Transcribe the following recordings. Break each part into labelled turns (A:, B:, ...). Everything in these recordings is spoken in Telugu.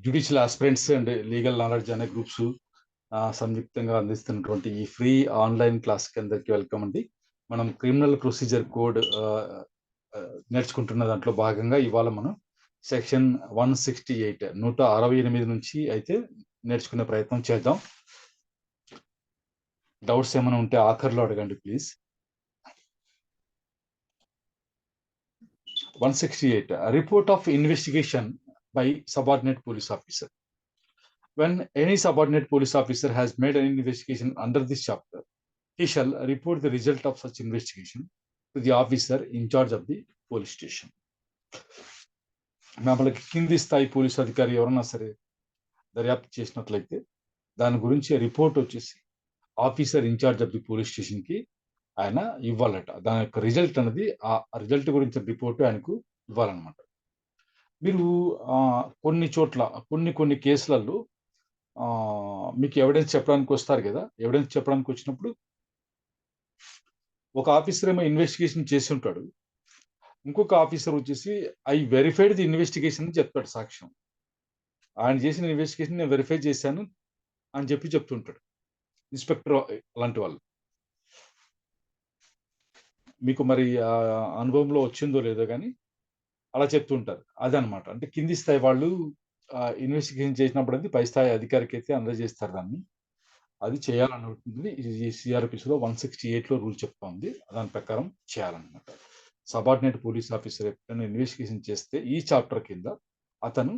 A: Judicial aspirants and legal knowledge అనే గ్రూప్స్ సంయుక్తంగా అందిస్తున్నటువంటి ఈ ఫ్రీ ఆన్లైన్ క్లాస్కి అందరికీ వెల్కమ్ అండి. మనం క్రిమినల్ ప్రొసీజర్ కోడ్ నేర్చుకుంటున్న దాంట్లో భాగంగా ఇవాళ మనం సెక్షన్ 168 168 నుంచి అయితే నేర్చుకునే ప్రయత్నం చేద్దాం. డౌట్స్ ఏమైనా ఉంటే ఆఖర్లో అడగండి please. 168 report of investigation by subordinate police officer. When any subordinate police officer has made an investigation under this chapter, he shall report the result of such investigation to the officer in charge of the police station. మనకి కింది స్థాయి పోలీసు అధికారి ఎవరన్నా సరే దర్యాప్తు చేసినట్లయితే దాని గురించి రిపోర్ట్ వచ్చేసి officer in charge of the police station కి ఆయన ఇవ్వాలట. దాని యొక్క రిజల్ట్ అనేది ఆ రిజల్ట్ గురించి రిపోర్ట్ ఆయనకు ఇవ్వాలన్నమాట. మీరు కొన్ని చోట్ల కొన్ని కేసులలో మీకు ఎవిడెన్స్ చెప్పడానికి వస్తారు కదా. ఎవిడెన్స్ చెప్పడానికి వచ్చినప్పుడు ఒక ఆఫీసర్ ఏమో ఇన్వెస్టిగేషన్ చేసి ఉంటాడు, ఇంకొక ఆఫీసర్ వచ్చేసి ఐ వెరిఫైడ్ ది ఇన్వెస్టిగేషన్ అని చెప్తాడు. సాక్ష్యం ఆయన చేసిన ఇన్వెస్టిగేషన్ నేను వెరిఫై చేశాను అని చెప్తుంటాడు ఇన్స్పెక్టర్. అలాంటి వాళ్ళు మీకు మరి అనుభవంలో వచ్చిందో లేదో కానీ అలా చెప్తుంటారు. అదనమాట. అంటే కింది స్థాయి వాళ్ళు ఇన్వెస్టిగేషన్ చేసినప్పుడు అది పై స్థాయి అధికారికి అయితే అందజేస్తారు. దాన్ని అది చేయాలని ఉంటుంది. ఇది సిఆర్పిసిలో 168లో రూల్ చెప్తా ఉంది. దాని ప్రకారం చేయాలన్నమాట. సబార్డినేట్ పోలీస్ ఆఫీసర్ ఎప్పుడైనా ఇన్వెస్టిగేషన్ చేస్తే ఈ చాప్టర్ కింద అతను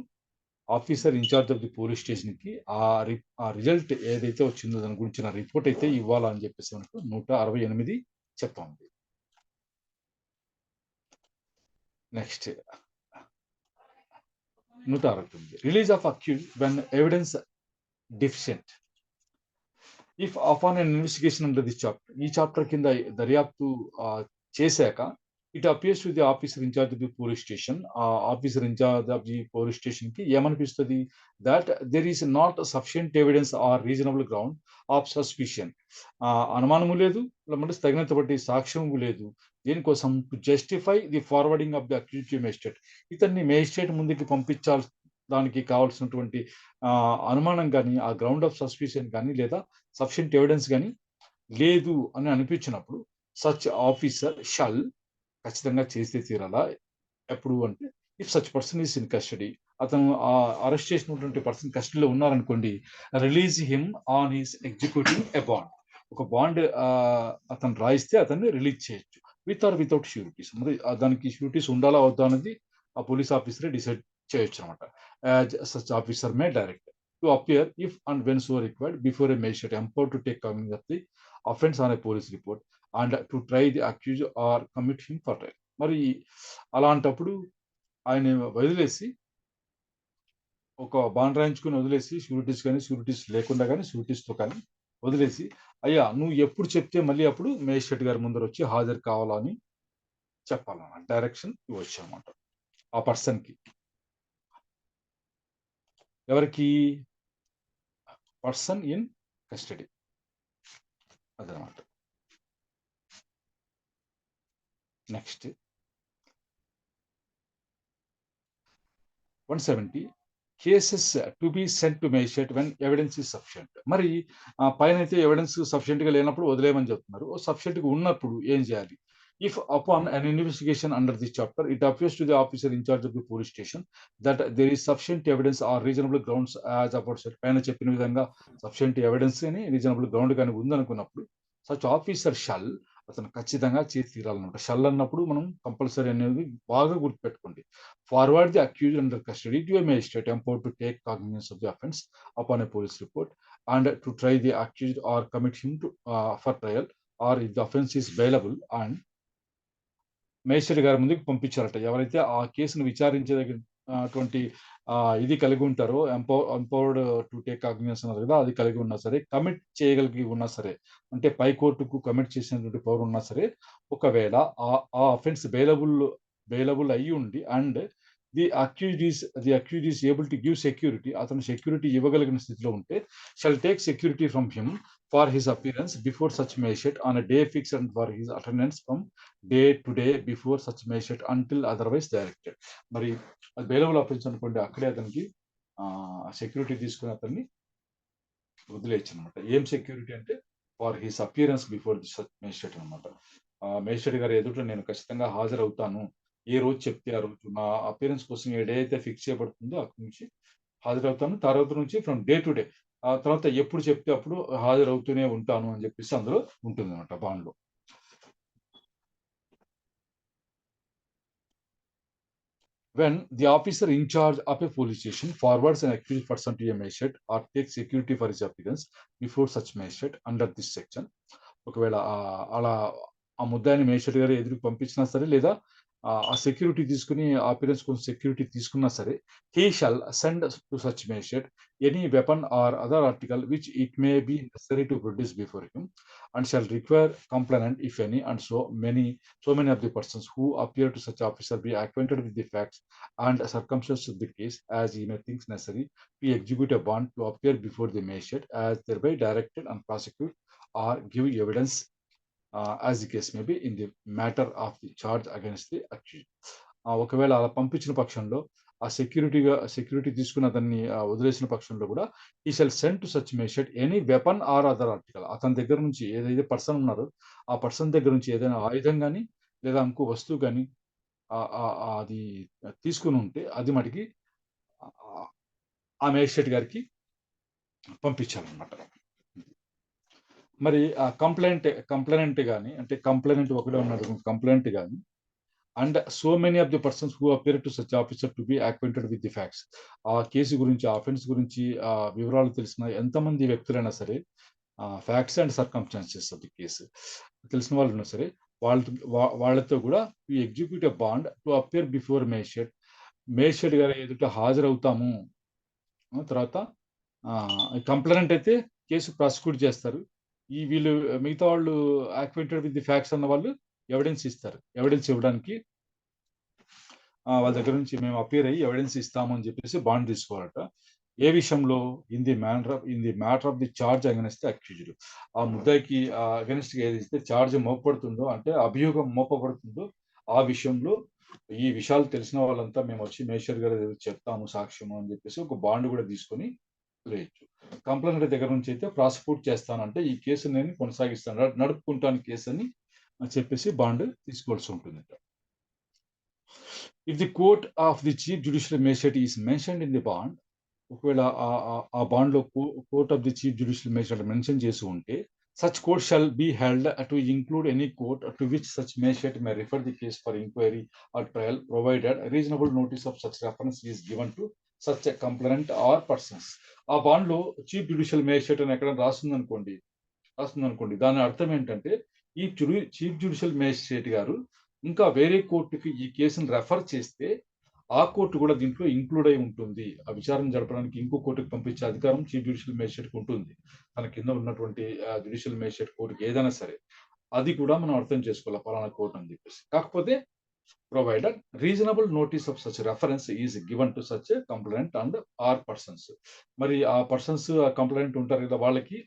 A: officer in charge of the police station కి ఆ రిజల్ట్ ఏదైతే వచ్చిందో దాని గురించిన రిపోర్ట్ అయితే ఇవ్వాలని చెప్పేసి మనకు 168 చెప్తా ఉంది. Next 169 release of accused when evidence deficient if upon an investigation under this chapter. ఈ చాప్టర్ కింద దర్యాప్తు చేశాక it appears to the officer in charge of the police station. ఆ officer in charge of the police station కి ఏమనిపిస్తుంది, that there is not sufficient evidence or reasonable ground of suspicion. అనుమానము లేదు, తగినంత బట్టి సాక్ష్యము లేదు. దీనికోసం to justify the forwarding of the accused magistrate. ఇతన్ని మేజిస్ట్రేట్ ముందుకి పంపించాల్సి దానికి కావాల్సినటువంటి అనుమానం కానీ, ఆ గ్రౌండ్ ఆఫ్ సస్పిషన్ కానీ, లేదా సఫిషియంట్ ఎవిడెన్స్ కానీ లేదు అని అనిపించినప్పుడు సచ్ ఆఫీసర్ షల్ ఖచ్చితంగా చేస్తే తీరాలా. ఎప్పుడు అంటే if such person is in custody, అతను అరెస్ట్ చేసినటువంటి పర్సన్ కస్టడీలో ఉన్నారనుకోండి, release him on his executing a bond. ఒక బాండ్ అతను రాయిస్తే అతన్ని రిలీజ్ చేయొచ్చు విత్ ఆర్ వితౌట్ షూరిటీస్. మరి దానికి షూరిటీస్ ఉండాలా వద్దా అనేది ఆ పోలీస్ ఆఫీసరే డిసైడ్ చేయొచ్చు అనమాట. Such officer may direct to appear if and when so required before a magistrate empowered to take coming of the offence on a police report and to try the accuse or commit him for trial. మరి అలాంటప్పుడు ఆయన వదిలేసి, ఒక బాండ్ రాయించుకుని వదిలేసి, షూరిటీస్ కానీ షూరిటీస్ లేకుండా కానీ షూరిటీస్తో కానీ వదిలేసి, అయ్యా నువ్వు ఎప్పుడు చెప్తే మళ్ళీ అప్పుడు మేజిస్ట్రేట్ గారి ముందర వచ్చి హాజరు కావాలని చెప్పాలన్నమాట. డైరెక్షన్ ఇవ్వచ్చు అనమాట ఆ పర్సన్కి. ఎవరికి? పర్సన్ ఇన్ కస్టడీ అదనమాట. Next 170 cases to be sent to magistrate when evidence is sufficient. మరి పైన అయితే ఎవిడెన్స్ సఫిషియంట్ గా లేనప్పుడు వదిలేయమని చెప్తున్నారు. సఫిషియంట్ గా ఉన్నప్పుడు ఏం చేయాలి? If upon an investigation under this chapter it appears to the officer in charge of the police station that there is sufficient evidence or reasonable grounds as about set. పైన చెప్పిన విధంగా సఫిషియంట్ ఎవిడెన్స్ కానీ రీజనబుల్ గ్రౌండ్ కానీ ఉందనుకున్నప్పుడు సచ్ ఆఫీసర్ షల్, అతను ఖచ్చితంగా చేసి తీరాలన్నమాట. షల్ అన్నప్పుడు మనం కంపల్సరీ అనేది బాగా గుర్తుపెట్టుకోండి. Forward the accused under custody to a magistrate empowered to take cognizance of the offence upon a police report and to try the accused or commit him to for trial or if the offence is bailable and magistrate గారి ముందుకు పంపించారట. ఎవరైతే ఆ కేసును విచారించేటువంటి ఇది కలిగి ఉంటారో, ఎంపవర్డ్ టు టేక్ కాగ్నిజన్స్ అన్నారు కదా, అది కలిగి ఉన్నా సరే, కమిట్ చేయగలిగి ఉన్నా సరే, అంటే పై కోర్టుకు కమిట్ చేసినటువంటి పవర్ ఉన్నా సరే, ఒకవేళ ఆ అఫెన్స్ బెయిలబుల్ అయ్యి ఉండి and the accused is able to give security, అతను సెక్యూరిటీ ఇవ్వగలిగిన స్థితిలో ఉంటే shall take security from him for his appearance before such magistrate on a day fixed and for his attendance from day to day before such magistrate until otherwise directed. మరి బెయిలబుల్ అఫెన్స్ అనుకోండి, అక్కడే అతనికి సెక్యూరిటీ తీసుకుని అతన్ని వదిలేయచ్చు అనమాట. ఏం సెక్యూరిటీ అంటే for his appearance before the magistrate అనమాట. మేజిస్ట్రేట్ గారి ఎదుట నేను ఖచ్చితంగా హాజరవుతాను. ఏ రోజు చెప్తే ఆ రోజు నా అపియరెన్స్ కోసం ఏ డే అయితే ఫిక్స్ చేయబడుతుందో అక్కడి నుంచి హాజరవుతాను. తర్వాత నుంచి ఫ్రమ్ డే టు డే ఆ తర్వాత ఎప్పుడు చెప్తే అప్పుడు హాజరవుతూనే ఉంటాను అని చెప్పేసి అందులో ఉంటుందన్నమాట బాండ్‌లో. When the officer in charge of a police station forwards an accused person to a magistrate or takes security for his appearance before such magistrate under this section, ఒకవేళ అలా ఆ ముద్దాయిని మేజిస్ట్రేట్ గారి ఎదురుకి పంపించినా సరే, లేదా ఆ సెక్యూరిటీ తీసుకొని అపియరెన్స్ కోసం సెక్యూరిటీ తీసుకున్నా సరే, he shall send to such magistrate any weapon or other article which it may be necessary to produce before him and shall require complainant if any and so many of the persons who appear to such officer be acquainted with the facts and circumstances of the case as he may think necessary to execute a bond to appear before the magistrate as thereby directed and prosecute or give evidence as the case may be in the matter of the charge against the accused. ఒకవేళ అలా పంపించిన పక్షంలో ఆ సెక్యూరిటీ తీసుకున్న అతన్ని వదిలేసిన పక్షంలో కూడా ఈ shall send to such magistrate any weapon or other article, అతని దగ్గర నుంచి ఏదైతే పర్సన్ ఉన్నారో ఆ పర్సన్ దగ్గర నుంచి ఏదైనా ఆయుధం కానీ లేదా ఇంకో వస్తువు కానీ అది తీసుకుని ఉంటే అది మటుకి ఆ మేజిస్ట్రేట్ గారికి పంపించాలన్నమాట. మరి ఆ కంప్లైనెంట్ గాని, అంటే కంప్లైనెంట్ ఒకడే ఉన్నాడు, కంప్లైనెంట్ గాని and so many of the persons who appear to such officer to be acquainted with the facts, ఆ కేసు గురించి, ఆ అఫెన్స్ గురించి వివరాలు తెలిసిన ఎంతమంది వ్యక్తులైనా సరే, facts and circumstances of the case తెలిసిన వాళ్ళు ఉన్నా సరే, వాళ్ళతో కూడా we execute a bond to appear before magistrate గారి ఎదుట హాజరవుతాము. తర్వాత కంప్లైనెంట్ అయితే కేసు ప్రాసిక్యూట్ చేస్తారు. వీళ్ళు మిగతా వాళ్ళు అక్వైంటెడ్ విత్ ది ఫ్యాక్ట్స్ అన్న వాళ్ళు ఎవిడెన్స్ ఇస్తారు. ఎవిడెన్స్ ఇవ్వడానికి వాళ్ళ దగ్గర నుంచి మేము అపియర్ అయ్యి ఎవిడెన్స్ ఇస్తాము అని చెప్పేసి బాండ్ తీసుకోవాలట. ఏ విషయంలో? In the matter of the charge against the accused. ఆ ముద్దాయికి అగైన్స్ట్ గా ఏదైతే చార్జ్ మోపబడుతుందో, అంటే అభియోగం మోపబడుతుందో ఆ విషయంలో ఈ విషయాలు తెలిసిన వాళ్ళంతా మేము వచ్చి మేజిస్ట్రేట్ గారి దగ్గర చెప్తాము సాక్ష్యము అని చెప్పేసి ఒక బాండ్ కూడా తీసుకొని వదిలేయచ్చు. కంప్లైంట్ దగ్గర నుంచి అయితే ప్రాసిక్యూట్ చేస్తానంటే ఈ కేసు నేను కొనసాగిస్తాను, నడుపుకుంటాను కేసు అని చెప్పేసి బాండ్ తీసుకోవాల్సి ఉంటుంది. If the court of the chief judicial magistrate is mentioned in the bond, ఒకవేళ ఆ బాండ్ లో court of the chief judicial magistrate mention చేసి ఉంటే, such court shall be held to include any court to which such magistrate may refer the case for inquiry or trial, provided reasonable notice of such reference is given to such a complainant or persons. ఆ బాండ్ లో చీఫ్ జ్యుడిషియల్ మేజిస్ట్రేట్ అని ఎక్కడ రాస్తుంది అనుకోండి, దాని అర్థం ఏంటంటే ఈ చీఫ్ జ్యుడిషియల్ మేజిస్ట్రేట్ గారు ఇంకా వేరే కోర్టుకి ఈ కేసును రెఫర్ చేస్తే ఆ కోర్టు కూడా దీంట్లో ఇంక్లూడ్ అయి ఉంటుంది. ఆ విచారణ జరపడానికి ఇంకో కోర్టుకు పంపించే అధికారం చీఫ్ జ్యుడిషియల్ మేజిస్ట్రేట్‌కి ఉంటుంది. తన కింద ఉన్నటువంటి జ్యుడిషియల్ మేజిస్ట్రేట్ కోర్టుకి ఏదైనా సరే, అది కూడా మనం అర్థం చేసుకోవాలి పలానా కోర్టు అని చెప్పేసి. కాకపోతే provided reasonable notice of such reference is given to such complaint and or persons. మరి ఆ పర్సన్స్, ఆ కంప్లైంట్ ఉంటారు కదా, వాళ్ళకి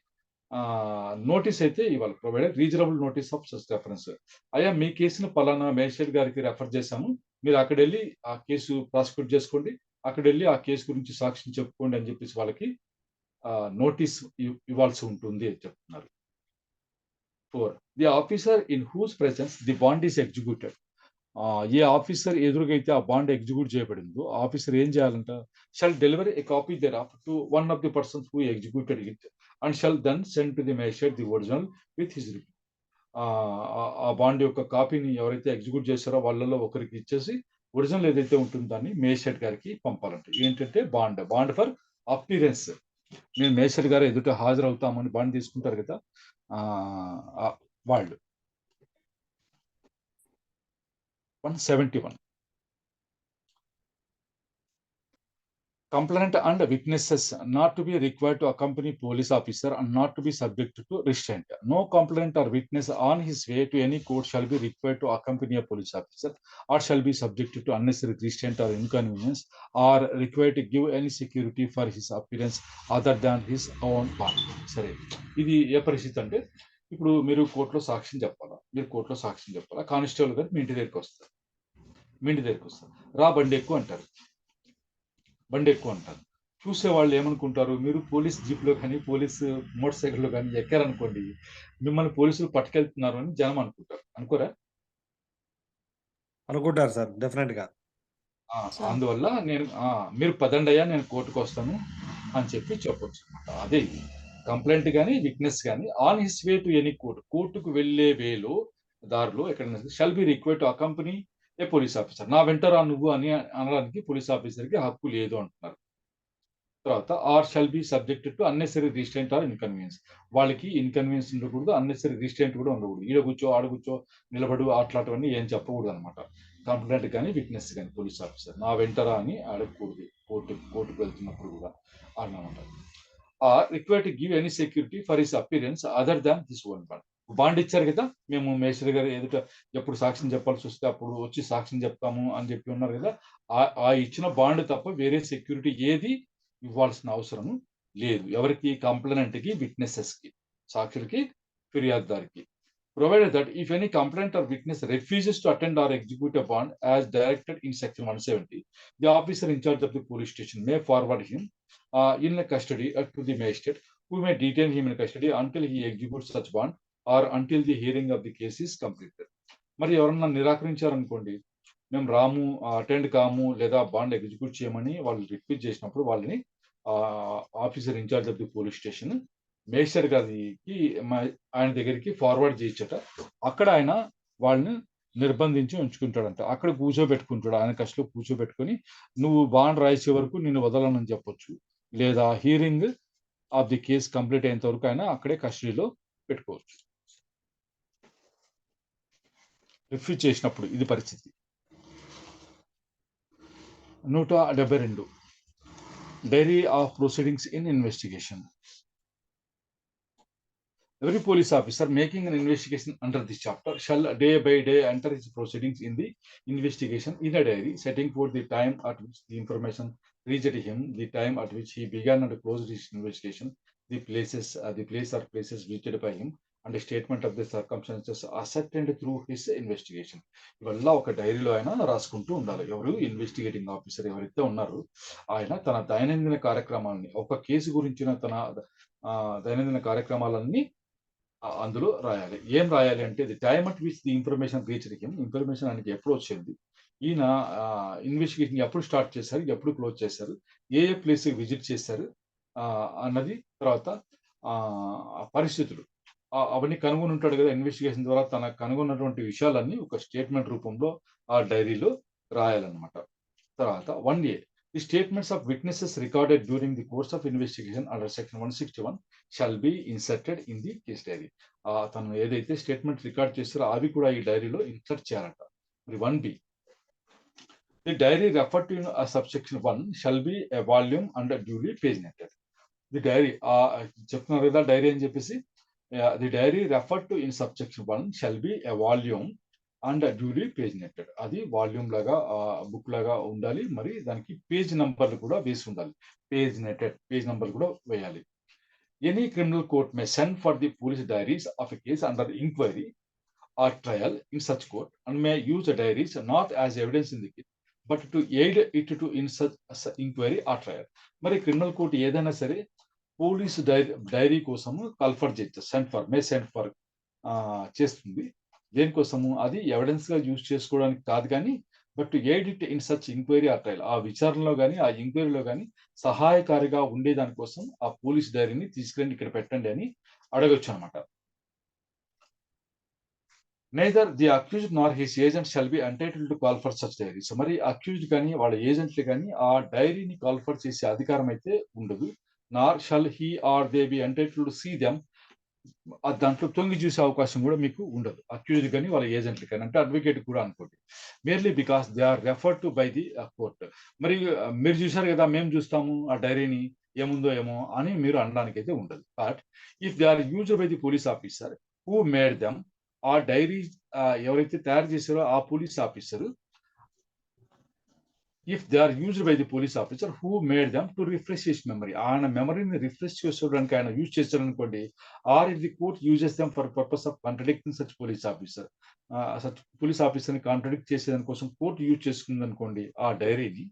A: నోటీస్ అయితే ఇవ్వాలి. Provided reasonable notice of such reference. అయ్యా మీ కేసును పలానా మేజిస్ట్రేట్ గారికి రెఫర్ చేశాము, మీరు అక్కడెళ్ళి ఆ కేసు ప్రాసిక్యూట్ చేసుకోండి, అక్కడెళ్ళి ఆ కేసు గురించి సాక్ష్యం చెప్పుకోండి అని చెప్పేసి వాళ్ళకి నోటీస్ ఇవ్వాల్సి ఉంటుంది అని చెప్తున్నారు. 4. The officer in whose presence the bond is executed. ఏ ఆఫీసర్ ఎదురుగైతే ఆ బాండ్ ఎగ్జిక్యూట్ చేయబడిందో ఆ ఆఫీసర్ ఏం చేయాలంట? Shall deliver a copy thereof to one of the persons who executed it and shall then send to the magistrate the original with his report. ఆ బాండ్ యొక్క కాపీని ఎవరైతే ఎగ్జిక్యూట్ చేశారో వాళ్ళలో ఒకరికి ఇచ్చేసి ఒరిజినల్ ఏదైతే ఉంటుందో దాన్ని మేజిస్ట్రేట్ గారికి పంపాలంట. ఏంటంటే బాండ్ ఫర్ అపియరెన్స్. నేను మేజిస్ట్రేట్ గారు ఎదుట హాజరవుతామని బాండ్ తీసుకుంటారు కదా వాళ్ళు. 171. Complainant and witnesses not to be required to accompany police officer and not to be subject to restraint. No complainant or witness on his way to any court shall be required to accompany a police officer or shall be subjected to unnecessary restraint or inconvenience or required to give any security for his appearance other than his own bond. సరే, ఇది ఏ పరిస్థితి అంటే, ఇప్పుడు మీరు కోర్టులో సాక్ష్యం చెప్పాలా, కానిస్టేబుల్ గారు మీ ఇంటి దగ్గరికి వస్తారు, రా బండి ఎక్కువ అంటారు. చూసేవాళ్ళు ఏమనుకుంటారు, మీరు పోలీస్ జీప్‌లో కానీ, పోలీసు మోటార్ సైకిల్‌లో గానీ ఎక్కారనుకోండి, మిమ్మల్ని పోలీసులు పట్టుకెళ్తున్నారు అని జనం అనుకుంటారు. అనుకోరా?
B: అనుకుంటారు సార్. డెఫినెట్‌గా.
A: ఆ!
C: సో
A: అందువల్ల మీరు పదండయ్యా నేను కోర్ట్‌కొస్తాను అని చెప్పొచ్చనమాట. అదే ఇది. కంప్లెయింట్ గాని, విట్‌నెస్ గాని on his way to any court. కోర్ట్‌కు వెళ్ళే దారిలో ఎక్కడైనా shall be required to accompany a police officer. నా వెంట రా నువ్వు అని అనడానికి పోలీస్ ఆఫీసర్‌కి హక్కు లేదు అంటున్నారు. తర్వాత or shall be subjected to unnecessary restraint or inconvenience. వాళ్ళకి ఇన్‌కన్వీనియన్స్ ఉండకూడదు. అన్నెసెసరీ రిస్ట్రెయింట్ కూడా ఉండకూడదు. ఈడ కూర్చో, ఆడ కూర్చో, నిలబడు అట్లాంటివన్నీ ఏం చెప్పకూడదనమాట. కంప్లెయింట్ గాని, విట్‌నెస్ గాని పోలీస్ ఆఫీసర్. నా వెంట రా అని అడగకూడదు. కోర్ట్‌కి వెళ్తున్నప్పుడు కూడా అన్నమాట. Or required to give any security for his appearance other than this one bond. Bond ఇచ్చారు కదా! మేము మేస్త్రి గారి ఎదుట ఎప్పుడు సాక్ష్యం చెప్పాల్సొస్తే అప్పుడు వచ్చి సాక్ష్యం చెప్తాము అని చెప్పి ఉన్నారు కదా! ఆ ఇచ్చిన బాండ్ తప్ప వేరే సెక్యూరిటీ ఏది ఇవ్వాల్సిన అవసరం లేదు. ఎవరికి? కంప్లెయింట్‌కి, విట్‌నెసెస్‌కి. సాక్షులకి, ఫిర్యాదుదారికి. Provided that if any complainant or witness refuses to attend or execute a bond as directed in section 170, the officer in charge of the police station may forward him in custody to the magistrate, who may detain him in custody until he executes such bond or until the hearing of the case is completed. మరి ఎవరన్నా నిరాకరించారనుకోండి, మేము రాము, అటెండ్ కాము లేదా బాండ్ ఎగ్జిక్యూట్ చేయమని వాళ్ళు రిక్వెస్ట్ చేసినప్పుడు వాళ్ళని officer in charge of the police station magistrate గారికి ఆయన దగ్గరికి ఫార్వర్డ్ చేయొచ్చట. అక్కడ ఆయన వాళ్ళని నిర్బంధించి ఉంచుకుంటాడంట. అక్కడ కూర్చోబెట్టుకుంటాడు. ఆయన కస్టడీలో కూర్చోబెట్టుకొని, నువ్వు బాండ్ రాసే వరకు నిన్ను వదలనని చెప్పొచ్చు. లేదా hearing of the case complete అయ్యేంత వరకు ఆయన అక్కడే కస్టడీలో పెట్టుకోవచ్చు. రిఫ్యూజ్ చేసినప్పుడు ఇది పరిస్థితి. 172 diary of proceedings in investigation. Every police officer making an investigation under this chapter shall day by day enter his proceedings in the investigation in a diary, setting forth the time at which the information reached him, the time at which he began and closed his investigation, the place or places visited by him, and a statement of the circumstances ascertained through his investigation. ఇవల్ల ఒక డైరీలో ఆయన రాసుకుంటూ ఉండాలి. ఎవరు? ఇన్వెస్టిగేటింగ్ ఆఫీసర్ ఎవరైతే ఉన్నారో ఆయన తన దైనందిన కార్యక్రమాలని, ఒక కేసు గురించిన తన దైనందిన కార్యక్రమాలన్నీ అందులో రాయాలి. ఏం రాయాలి అంటే the time at which the information reached him. Information ఆయనకి ఎప్పుడు వచ్చింది? ఈయన ఇన్వెస్టిగేషన్ ఎప్పుడు స్టార్ట్ చేశారు? ఎప్పుడు క్లోజ్ చేశారు? ఏ ప్లేస్‌కి విజిట్ చేశారు? అన్నది తర్వాత పరిస్థితులు. అవన్నీ కనుగొని ఉంటాడు కదా! ఇన్వెస్టిగేషన్ ద్వారా తన కనుగొన్నటువంటి విషయాలన్నీ ఒక స్టేట్‌మెంట్ రూపంలో ఆ డైరీలో రాయాలన్నమాట. తర్వాత 1A the statements of witnesses recorded during the course of investigation under section 161 shall be inserted in the case dairy. తను ఏదైతే స్టేట్మెంట్ రికార్డ్ చేస్తారో అవి కూడా ఈ డైరీలో ఇన్సర్ట్ చేయాలంట. మరి 1B the diary referred to subsection 1 shall be a volume and duly paginated. The diary చెప్తున్నారు కదా డైరీ అని చెప్పేసి. The diary referred to in subsection 1 shall be a volume and duly paginated. అది వాల్యూమ్ లాగా బుక్ లాగా ఉండాలి. మరి దానికి పేజ్ నంబర్‌లు కూడా వేసి ఉండాలి. పేజినెటెడ్ పేజ్ నంబర్ కూడా వేయాలి. Any criminal court may send for the police diaries of a case under inquiry or trial in such court and may use the diaries not as evidence in the case, but to aid it to in such inquiry or trial. మరి క్రిమినల్ కోర్ట్ ఏదైనా సరే పోలీసు డైరీ కోసము కల్ఫర్ చేయొచ్చు. సెండ్ ఫర్ చేస్తుంది. దేనికోసము? అది ఎవిడెన్స్‌గా యూజ్ చేసుకోవడానికి కాదు కానీ, but to aid it in such inquiry or trial. ఆ విచారణలో గాని, ఆ ఇంక్వైరీలో గాని సహాయకారిగా ఉండేదాని కోసం ఆ పోలీస్ డైరీని తీసుకెళ్ళి ఇక్కడ పెట్టండి అని అడగొచ్చనమాట. Neither the accused Nar his agent shall be entitled to call for such diaries. మరి అక్యూజ్డ్ కానీ, వాళ్ళ ఏజెంట్లు కానీ ఆ డైరీని కాల్ ఫర్ చేసే అధికారం అయితే ఉండదు. Nor shall he or they be entitled to see them. దాంట్లో తొంగి చూసే అవకాశం కూడా మీకు ఉండదు. అక్యూజ్డ్ కానీ, వాళ్ళ ఏజెంట్లు కానీ, అంటే అడ్వకేట్ కూడా అనుకోండి. Merely because they are referred to by the court. మరి మీరు చూసారు కదా, మేము చూస్తాము ఆ డైరీని, ఏముందో ఏమో అని మీరు అనడానికైతే ఉండదు. But if they are used by the police officer who made them, ఆ డైరీ ఎవరైతే తయారు చేశారో ఆ police officer, if they are used by the police officer who made them to refresh his memory, ఆయన మెమరీని రిఫ్రెష్ చేసుకోవడానికి ఆయన యూజ్ చేశారనుకోండి, or if the court uses them for purpose of contradicting such police officer, such police ఆఫీసర్ని కాంట్రడిక్ట్ చేసేదాని కోసం కోర్టు యూజ్ చేసుకుంది అనుకోండి ఆ డైరీని,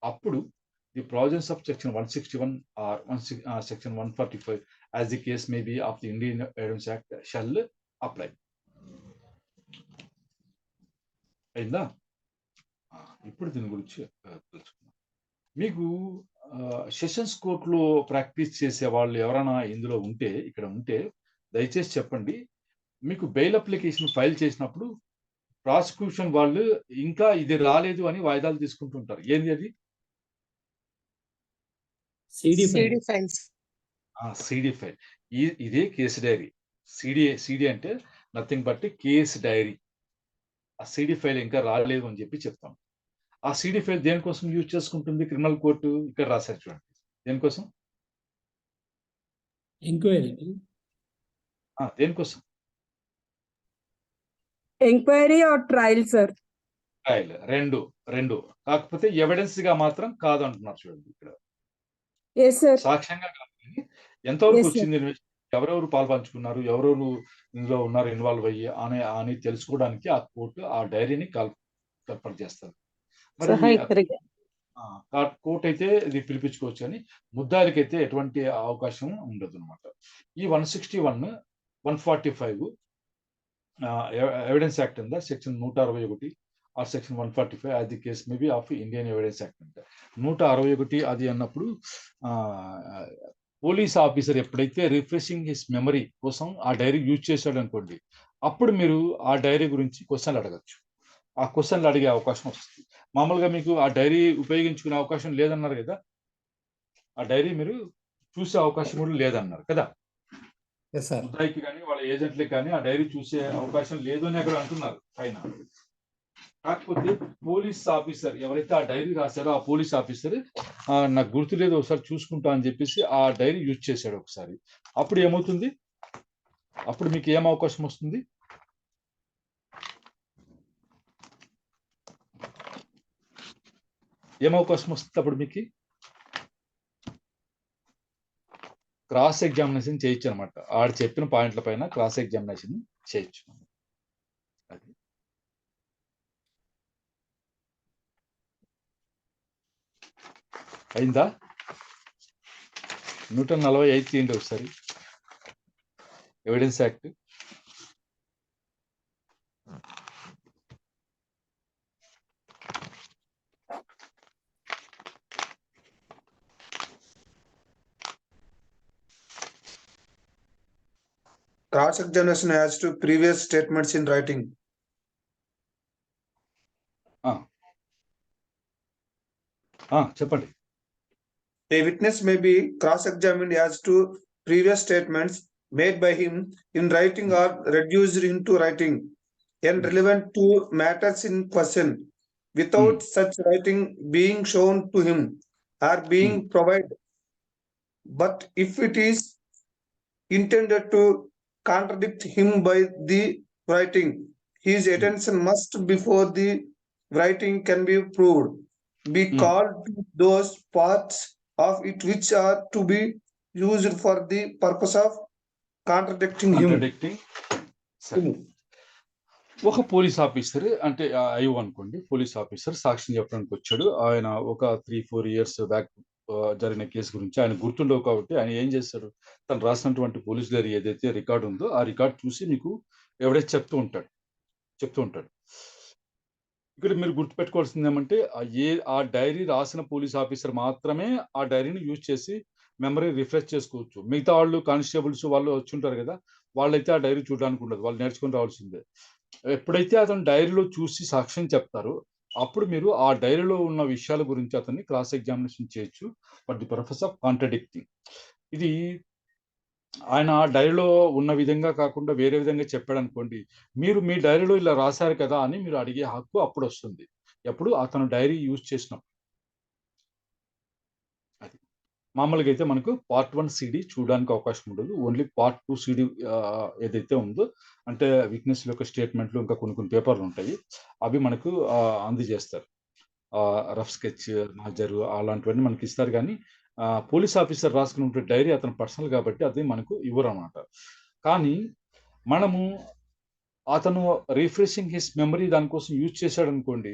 A: అప్పుడు the provisions of section 161 or section 145 as the case may be of the Indian Evidence Act shall apply. అయిందా? ఇప్పుడు దీని గురించి తెలుసుకుందాం. మీకు సెషన్స్ కోర్టులో ప్రాక్టీస్ చేసే వాళ్ళు ఎవరైనా ఇందులో ఉంటే, ఇక్కడ ఉంటే దయచేసి చెప్పండి. మీకు బెయిల్ అప్లికేషన్ ఫైల్ చేసినప్పుడు ప్రాసిక్యూషన్ వాళ్ళు ఇంకా ఇది రాలేదు అని వాయిదాలు తీసుకుంటుంటారు. ఏంది అది?
B: CD
C: files.
A: CD file. ఇదే కేసు డైరీ. సిడి అంటే నథింగ్ బట్ కేసు డైరీ. ఆ సిడి ఫైల్ ఇంకా రాలేదు అని చెప్పి చెప్తాం. ఆ సిడి ఫైల్ దేనికోసం యూజ్ చేసుకుంటుంది క్రిమినల్ కోర్టు? ఇక్కడ రాశారు చూడండి. దేనికోసం?
B: ఎంక్వైరీ.
A: దేనికోసం?
C: Enquiry or trial sir?
A: Trial. రెండు. కాకపోతే ఎవిడెన్స్ గా మాత్రం కాదు అంటున్నారు చూడండి ఇక్కడ. సాక్ష్యంగా కాదు. ఎంతవరకు వచ్చింది, ఎవరెవరు పాల్పంచుకున్నారు, ఎవరెవరు ఇందులో ఉన్నారు ఇన్వాల్వ్ అయ్యి అని తెలుసుకోవడానికి ఆ కోర్టు ఆ డైరీని ఏర్పాటు చేస్తారు. మరి కోర్టు అయితే ఇది పిలిపించుకోవచ్చు, కానీ ముద్దాయిలకైతే ఎటువంటి అవకాశం ఉండదు అనమాట. ఈ 161, 145 ఎవిడెన్స్ యాక్ట్ ఉందా, సెక్షన్ 161 ఆ సెక్షన్ 145 అది case maybe of Indian evidence act అంటే 161 అది అన్నప్పుడు పోలీస్ ఆఫీసర్ ఎప్పుడైతే రిఫ్రెషింగ్ హిస్ మెమరీ కోసం ఆ డైరీ యూజ్ చేశాడు అనుకోండి, అప్పుడు మీరు ఆ డైరీ గురించి క్వశ్చన్లు అడగచ్చు. ఆ క్వశ్చన్లు అడిగే అవకాశం వస్తుంది. మామూలుగా మీకు ఆ డైరీ ఉపయోగించుకునే అవకాశం లేదన్నారు కదా, ఆ డైరీ మీరు చూసే అవకాశం కూడా లేదన్నారు కదా. ముద్దాయికి కానీ వాళ్ళ ఏజెంట్లకి కానీ ఆ డైరీ చూసే అవకాశం లేదు అని అక్కడ అంటున్నారు పైన. కాకపోతే పోలీస్ ఆఫీసర్ ఎవరైతే ఆ డైరీ రాశారో ఆ పోలీస్ ఆఫీసర్ నాకు గుర్తులేదు, ఒకసారి చూసుకుంటా అని చెప్పేసి ఆ డైరీ యూజ్ చేశాడు ఒకసారి. అప్పుడు ఏమవుతుంది? అప్పుడు మీకు ఏం అవకాశం వస్తుంది? ఏం అవకాశం వస్తుంది అప్పుడు మీకు? క్రాస్ ఎగ్జామినేషన్ చేయొచ్చు అనమాట. ఆడు చెప్పిన పాయింట్ల పైన క్రాస్ ఎగ్జామినేషన్ చేయొచ్చు. అది అయిందా? 145 తీయండి ఒకసారి evidence act.
D: Cross-examination as to previous statements in writing.
A: చెప్పండి.
D: A witness may be cross-examined as to previous statements made by him in writing or reduced into writing and relevant to matters in question without such writing being shown to him or being provided. But if it is intended to contradict him by the writing, his attention must before the writing can be proved be called to those parts of it which are to be used for the purpose of contradicting him.
A: ఒక పోలీస్ ఆఫీసర్ అంటే అయ్యో అనుకోండి, పోలీస్ ఆఫీసర్ సాక్ష్యం చెప్పడానికి వచ్చాడు. ఆయన ఒక 3-4 years బ్యాక్ జరిగిన కేసు గురించి ఆయన గుర్తుండవు కాబట్టి ఆయన ఏం చేస్తాడు, తను రాసినటువంటి పోలీస్ డైరీ ఏదైతే రికార్డు ఉందో ఆ రికార్డు చూసి మీకు ఎవడైతే చెప్తూ ఉంటాడు. ఇక్కడ మీరు గుర్తుపెట్టుకోవాల్సింది ఏమంటే ఆ డైరీ రాసిన పోలీస్ ఆఫీసర్ మాత్రమే ఆ డైరీని యూజ్ చేసి మెమరీ రిఫ్రెష్ చేసుకోవచ్చు. మిగతా వాళ్ళు కానిస్టేబుల్స్ వాళ్ళు వచ్చి ఉంటారు కదా, వాళ్ళైతే ఆ డైరీ చూడడానికి ఉండదు, వాళ్ళు నేర్చుకుని రావాల్సిందే. ఎప్పుడైతే అతను డైరీలో చూసి సాక్ష్యం చెప్తారో అప్పుడు మీరు ఆ డైరీలో ఉన్న విషయాల గురించి అతన్ని క్రాస్ ఎగ్జామినేషన్ చేయొచ్చు for the purpose of contradicting. ఇది ఆయన ఆ డైరీలో ఉన్న విధంగా కాకుండా వేరే విధంగా చెప్పాడు అనుకోండి, మీరు మీ డైరీలో ఇలా రాశారు కదా అని మీరు అడిగే హక్కు అప్పుడు వస్తుంది, ఎప్పుడు అతను డైరీ యూజ్ చేసినప్పుడు. అది మామూలుగా అయితే మనకు Part 1 CD చూడడానికి అవకాశం ఉండదు, ఓన్లీ Part 2 CD ఏదైతే ఉందో అంటే విట్నెస్ యొక్క స్టేట్మెంట్లు ఇంకా కొన్ని పేపర్లు ఉంటాయి, అవి మనకు అందజేస్తారు. రఫ్ స్కెచ్, మాజరు అలాంటివన్నీ మనకి ఇస్తారు. కానీ పోలీస్ ఆఫీసర్ రాసుకున్న డైరీ అతను పర్సనల్ కాబట్టి అది మనకు ఇవ్వరు అన్నమాట. కానీ మనము అతను రిఫ్రెషింగ్ హిస్ మెమరీ దానికోసం యూజ్ చేశాడు అనుకోండి,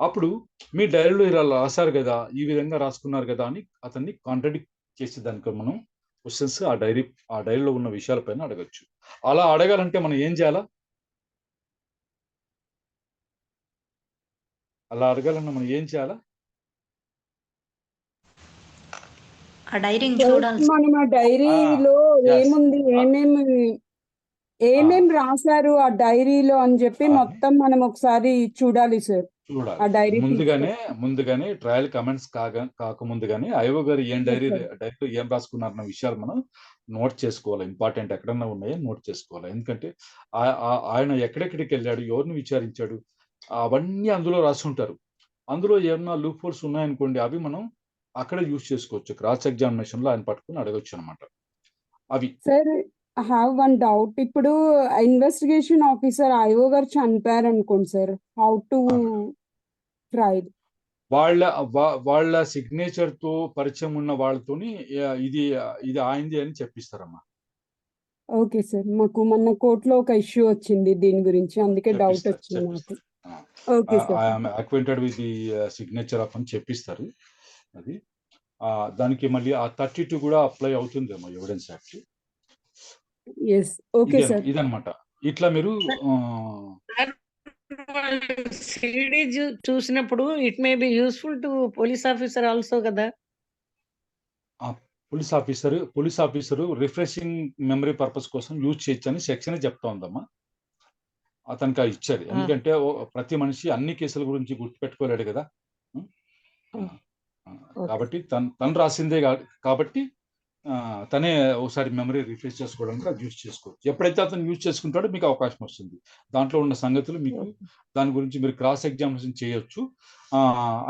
A: అప్పుడు మీ డైరీలో ఇలా రాశారు కదా, ఈ విధంగా రాసుకున్నారు కదా అని అతన్ని కాంట్రడిక్ట్ చేసేదానికి మనం క్వశ్చన్స్ ఆ డైరీలో ఉన్న విషయాలపైన అడగచ్చు. అలా అడగాలంటే మనం ఏం చేయాలా? అలా అడగాలన్నా మనం ఏం చేయాలా?
B: ఆ డైరీని
C: First
B: చూడాలి సార్.
C: మనం ఆ డైరీలో
A: yes.
C: ఏముంది, ఏమేం రాశారు ఆ డైరీలో అని చెప్పి
A: అని
C: మొత్తం మనం ఒకసారి చూడాలి సార్. ఆ
A: చూడాలి.
C: డైరీ
A: ముందుగానే ట్రయల్ కమెంట్స్ కాకముందుగానే అయ్యవ గారు
C: Yes, sir.
A: డైరీలో ఏం రాసుకున్నారన్న విషయాలు మనం నోట్ చేసుకోవాలి. ఇంపార్టెంట్ ఎక్కడన్నా ఉన్నాయో నోట్ చేసుకోవాలి. ఎందుకంటే ఆయన ఎక్కడెక్కడికి వెళ్ళాడు, ఎవరిని విచారించాడు, అవన్నీ అందులో రాసి ఉంటారు. అందులో ఏమన్నా లూప్ హోల్స్ ఉన్నాయనుకోండి, అవి మనం అక్కడే యూజ్ చేసుకోవచ్చు. క్రాస్ ఎగ్జామినేషన్ లో ఆయన పట్టుకుని అడగొచ్చు అనమాట. అవి
C: sir, I have one doubt. ఇప్పుడు ఇన్వెస్టిగేషన్ ఆఫీసర్ ఐఓ గారు చనిపోయారు అనుకోండి సార్, హౌ టు ట్రై?
A: వాళ్ళ సిగ్నేచర్ తో పరిచయం ఉన్న వాళ్ళతోని ఇది ఆయనది అని చెప్పిస్తారమ్మా.
C: ఓకే సార్, మాకు మొన్న కోర్టులో ఒక ఇష్యూ వచ్చింది దీని గురించి, అందుకే డౌట్ వచ్చింది నాకు. Okay sir.
A: I'm acquainted with the signature of అని చెప్పిస్తారు. అది దానికి మళ్ళీ ఆ 32 కూడా అప్లై అవుతుందేమో evidence act.
C: Yes, okay sir.
A: ఇదనమాట. ఇట్లా మీరు
E: సిడి చూసినప్పుడు it may be useful to police officer also కదా.
A: Police officer refreshing memory purpose కోసం యూజ్ చేయొచ్చని సెక్షన్ చెప్తా ఉందమ్మా. అతనికి ఇచ్చారు. ఎందుకంటే ప్రతి మనిషి అన్ని కేసుల గురించి గుర్తుపెట్టుకోలేడు కదా. కాబట్టి తను రాసిందే కాబట్టి తనే ఒకసారి మెమరీ రిఫ్రెష్ చేసుకోవడానికి అది యూజ్ చేసుకోవచ్చు. ఎప్పుడైతే అతను యూజ్ చేసుకుంటాడో మీకు అవకాశం వస్తుంది. దాంట్లో ఉన్న సంగతులు మీకు దాని గురించి మీరు క్రాస్ ఎగ్జామినేషన్ చేయొచ్చు.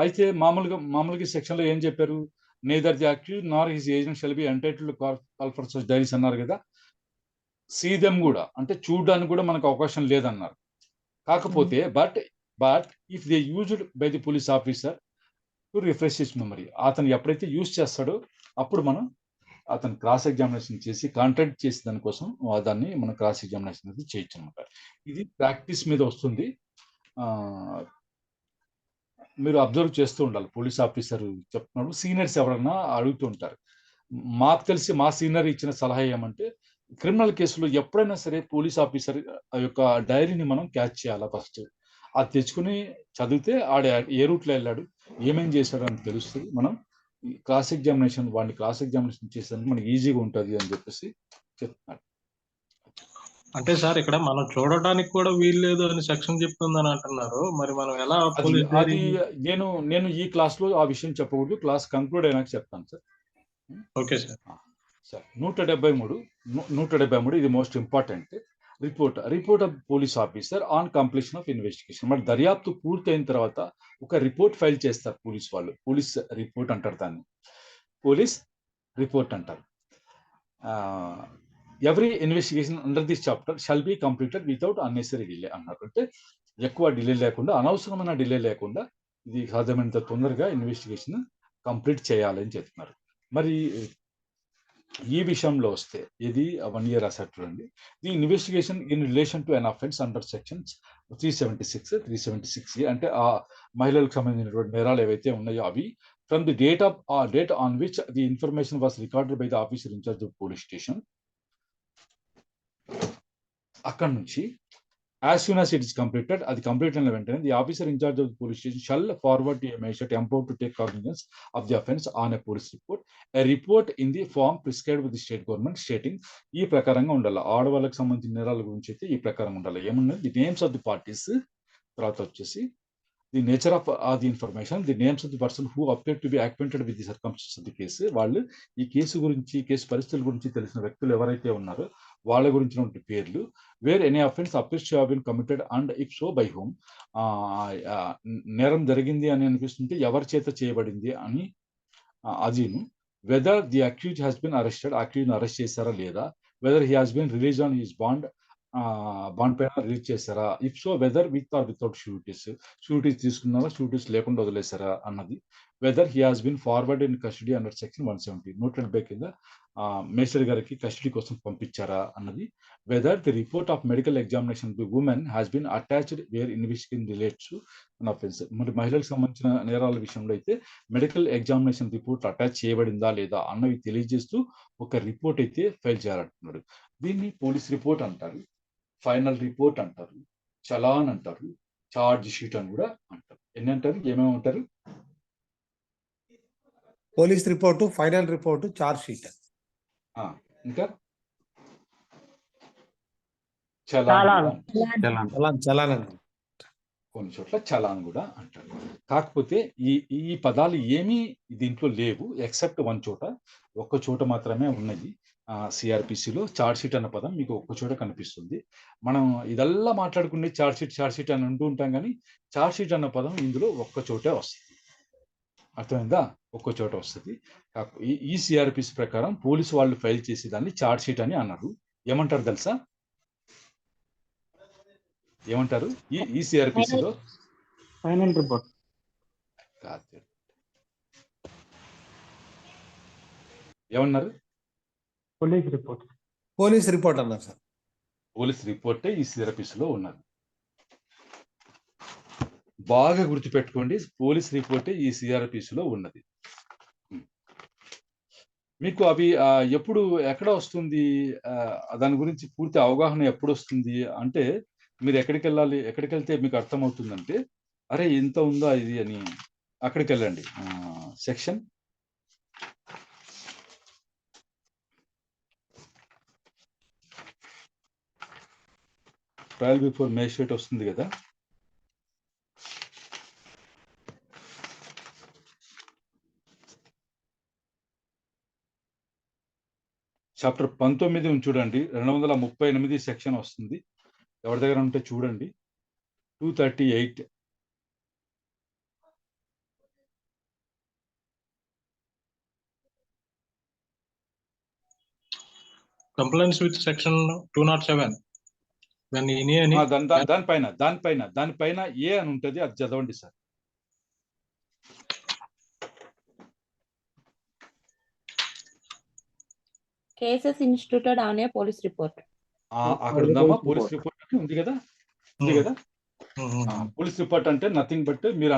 A: అయితే మామూలుగా సెక్షన్ లో ఏం చెప్పారు? neither the accused nor his agent shall be entitled to call for such diaries అన్నారు కదా. సీ దెమ్ కూడా అంటే చూడడానికి కూడా మనకు అవకాశం లేదన్నారు. కాకపోతే but if they used by the police officer to refresh his memory, అతను ఎప్పుడైతే యూజ్ చేస్తాడో అప్పుడు మనం అతను క్రాస్ ఎగ్జామినేషన్ చేసి కాంట్రాక్ట్ చేసి దానికోసం దాన్ని మనం క్రాస్ ఎగ్జామినేషన్ అనేది చేయొచ్చు అనమాట. ఇది ప్రాక్టీస్ మీద వస్తుంది. మీరు అబ్జర్వ్ చేస్తూ ఉండాలి. పోలీస్ ఆఫీసర్ చెప్తున్నప్పుడు సీనియర్స్ ఎవరన్నా అడుగుతూ ఉంటారు. మాకు తెలిసి మా సీనియర్ ఇచ్చిన సలహా ఏమంటే, క్రిమినల్ కేసులో ఎప్పుడైనా సరే పోలీస్ ఆఫీసర్ యొక్క డైరీని మనం క్యాచ్ చేయాలా ఫస్ట్. అది తెచ్చుకుని చదివితే ఆడ ఏ రూట్లో వెళ్ళాడు, ఏమేం చేశాడు అని తెలుస్తుంది. మనం వాడిని క్రాస్ ఎగ్జామినేషన్ చేసేందుకు మనకి ఈజీగా ఉంటుంది అని చెప్పేసి చెప్తున్నాడు.
F: అంటే సార్ ఇక్కడ మనం చూడటానికి కూడా వీల్లేదు అని సెక్షన్ చెప్తుందని అంటున్నారు. మరి మనం ఎలా
A: అది నేను ఈ క్లాస్ లో ఆ విషయం చెప్పకూడదు. క్లాస్ కంక్లూడ్ అయినాక చెప్తాను సార్.
F: Okay sir.
A: సార్ 173 ఇది most important. Report of police officer on completion of investigation. మరి దర్యాప్తు పూర్తయిన తర్వాత ఒక రిపోర్ట్ ఫైల్ చేస్తారు పోలీస్ వాళ్ళు. పోలీస్ రిపోర్ట్ అంటారు దాన్ని. పోలీస్ రిపోర్ట్ అంటారు. Every investigation under this chapter shall be completed without unnecessary delay అన్నారు. అంటే ఎక్కువ డిలే లేకుండా, అనవసరమైన డిలే లేకుండా ఇది సాధ్యమైనంత తొందరగా ఇన్వెస్టిగేషన్ కంప్లీట్ చేయాలని చెప్తున్నారు. మరి ఈ విషయంలో వస్తే ఇది 1 year అసెట్ చూడండి. The investigation in relation to an offence under sections 376 అంటే ఆ మహిళలకు సంబంధించినటువంటి నేరాలు ఏవైతే ఉన్నాయో అవి from the date on which the information was recorded by the officer in charge of police station. అక్కడ నుంచి as soon as it is completed, అది కంప్లీట్ అయిన వెంటనే the officer in charge of the police station shall forward to magistrate empowered to take cognizance of the offence on a police report. A report in the form prescribed with the state government stating. ఈ ప్రకారంగా ఉండాలి. ఆడవాళ్ళకి సంబంధించిన నేరాల గురించి అయితే ఈ ప్రకారం ఉండాలి. ఏమున్నది? The names of the parties, తర్వాత వచ్చేసి the nature of the information, the names of the person who appear to be acquainted with the circumstances of the case. వాళ్ళు ఈ కేసు గురించి, కేసు పరిస్థితుల గురించి తెలిసిన వ్యక్తులు ఎవరైతే ఉన్నారో వాళ్ళ గురించినటువంటి పేర్లు. Where any offence appears to have been committed and if so by whom. నేరం జరిగింది అని అనిపిస్తుంటే ఎవరి చేత చేయబడింది అని అదీను. Whether the accused has been arrested, accused arrest చేశారా లేదా. Whether he has been release on his bond పైన రిలీజ్ చేశారా. If so whether with or without sureties, sureties తీసుకున్నారా, షూరిటీస్ లేకుండా వదిలేశారా అన్నది. whether he has been forwarded in custody under section 170 noted by కింద మేస్టర్ గారికి కస్టడీ కోసం పంపించారా అన్నది, whether the report of medical examination of the woman has been attached where investigation relates to an offense. మరి మహిళలకు సంబంధించిన నేరాల విషయంలో అయితే మెడికల్ ఎగ్జామినేషన్ రిపోర్ట్ అటాచ్ చేయబడిందా లేదా అన్నవి తెలియజేస్తూ ఒక రిపోర్ట్ అయితే ఫైల్ చేయాలంటున్నాడు. దీన్ని పోలీస్ రిపోర్ట్ అంటారు, ఫైనల్ రిపోర్ట్ అంటారు, చలాన్ అంటారు, చార్జ్ షీట్ అని కూడా అంటారు. ఎన్ని అంటారు, ఏమేమి అంటారు?
G: Police report, final report, charge sheet.
A: ఇంకా చలాన్
G: చలాన్
A: కొన్ని చోట్ల చలాన్ కూడా అంటారు. కాకపోతే ఈ పదాలు ఏమీ దీంట్లో లేవు ఎక్సెప్ట్ ఒక్క చోట మాత్రమే ఉన్నది. సిఆర్పిసిలో చార్జ్ షీట్ అన్న పదం మీకు ఒక్క చోట కనిపిస్తుంది. మనం ఇదల్లా మాట్లాడుకునే చార్జ్ షీట్ అని అంటూ ఉంటాం, కానీ చార్జ్ షీట్ అన్న పదం ఇందులో ఒక్క చోటే వస్తుంది. అర్థమైందా? ఒక్క చోట వస్తుంది. ఈ సిఆర్పిసి ప్రకారం పోలీసు వాళ్ళు ఫైల్ చేసి దాన్ని చార్జ్ షీట్ అని అన్నారు. ఏమంటారు తెలుసా? ఏమంటారు? ఈ సిఆర్పిసిలో
F: ఫైనల్ రిపోర్ట్
A: కాదు. ఏమన్నారు?
G: పోలీస్ రిపోర్ట్ అన్నారు సార్.
A: పోలీస్ రిపోర్టే ఈ సిఆర్పిసిలో ఉన్నది. బాగా గుర్తుపెట్టుకోండి, పోలీస్ రిపోర్టే ఈ సిఆర్పిసిలో ఉన్నది. మీకు అవి ఎప్పుడు ఎక్కడ వస్తుంది, దాని గురించి పూర్తి అవగాహన ఎప్పుడు వస్తుంది అంటే, మీరు ఎక్కడికి వెళ్తే మీకు అర్థమవుతుందంటే, అరే ఇంత ఉందా ఇది అని అక్కడికి వెళ్ళండి. సెక్షన్ ట్రయల్ బిఫోర్ మేజిస్ట్రేట్ వస్తుంది కదా, చాప్టర్ 19 చూడండి, 238 సెక్షన్ వస్తుంది. ఎవరి దగ్గర ఉంటే చూడండి. 238
F: కంప్లైంట్స్ విత్ సెక్షన్ 207
A: దానిపైన ఏ అని ఉంటది, అది చదవండి sir.
H: Cases ఇన్స్టిట్యూటెడ్ on a police report.
A: అక్కడ ఉందామా? పోలీస్ రిపోర్ట్ అంటే ఉంది కదా. పోలీస్ రిపోర్ట్ అంటే నథింగ్ బట్ మీరు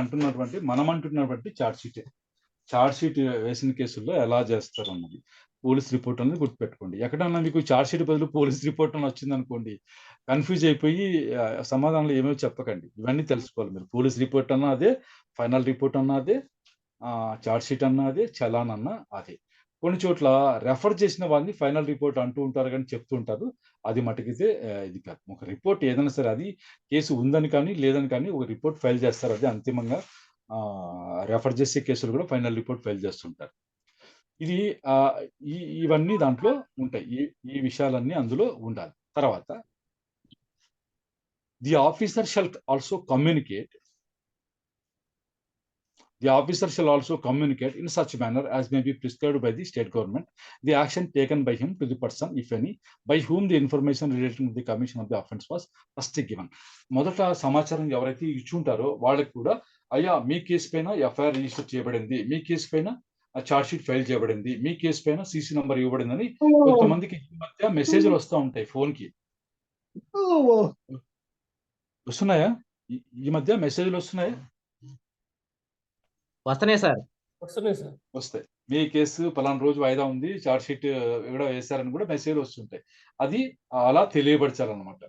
A: మనం అంటున్నటువంటి చార్జ్ షీట్ వేసిన కేసుల్లో ఎలా చేస్తారు అన్నది పోలీస్ రిపోర్ట్ అనేది గుర్తుపెట్టుకోండి. ఎక్కడన్నా మీకు చార్జ్ షీట్ బదులు పోలీస్ రిపోర్ట్ అని వచ్చింది అనుకోండి, కన్ఫ్యూజ్ అయిపోయి సమాధానాలు ఏమేమి చెప్పకండి. ఇవన్నీ తెలుసుకోవాలి మీరు. పోలీస్ రిపోర్ట్ అన్నా అదే, ఫైనల్ రిపోర్ట్ అన్నా అదే, చార్జ్ షీట్ అన్నా అదే, చలాన్ అన్నా అదే. కొన్ని చోట్ల రెఫర్ చేసిన వాళ్ళని ఫైనల్ రిపోర్ట్ అంటూ ఉంటారు కానీ చెప్తూ ఉంటారు. అది మటుకైతే ఇది కాదు. ఒక రిపోర్ట్ ఏదైనా సరే, అది కేసు ఉందని కానీ లేదని కానీ ఒక రిపోర్ట్ ఫైల్ చేస్తారు. అది అంతిమంగా రెఫర్ చేసే కేసులు కూడా ఫైనల్ రిపోర్ట్ ఫైల్ చేస్తుంటారు. ఇది ఇవన్నీ దాంట్లో ఉంటాయి. ఈ విషయాలన్నీ అందులో ఉండాలి. తర్వాత the officer shall also communicate The officer shall also communicate in such manner as may be prescribed by the state government the action taken by him to the person, if any, by whom the information relating to the commission of the offence was first given. మొదట సమాచారం ఎవరైతే ఇచ్చుంటారో వాళ్ళకి కూడా, అయ్యా మీ కేసు పైన ఎఫ్ఐఆర్ రిజిస్టర్ చేయబడింది, మీ కేసు పైన చార్జ్ షీట్ ఫైల్ చేయబడింది, మీ కేసు పైన సిసి నంబర్ ఇవ్వబడిందని కొంతమందికి ఈ మధ్య మెసేజ్లు వస్తూ ఉంటాయి. ఫోన్ కి వస్తున్నాయా? ఈ మధ్య మెసేజ్లు వస్తున్నాయా?
I: వస్తున్నాయి సార్.
A: వస్తాయి. మీ కేసు పలానా రోజు వాయిదా ఉంది, చార్జ్ షీట్ కూడా వేశారని కూడా మెసేజ్ వస్తుంటాయి. అది అలా తెలియపరచాలన్నమాట.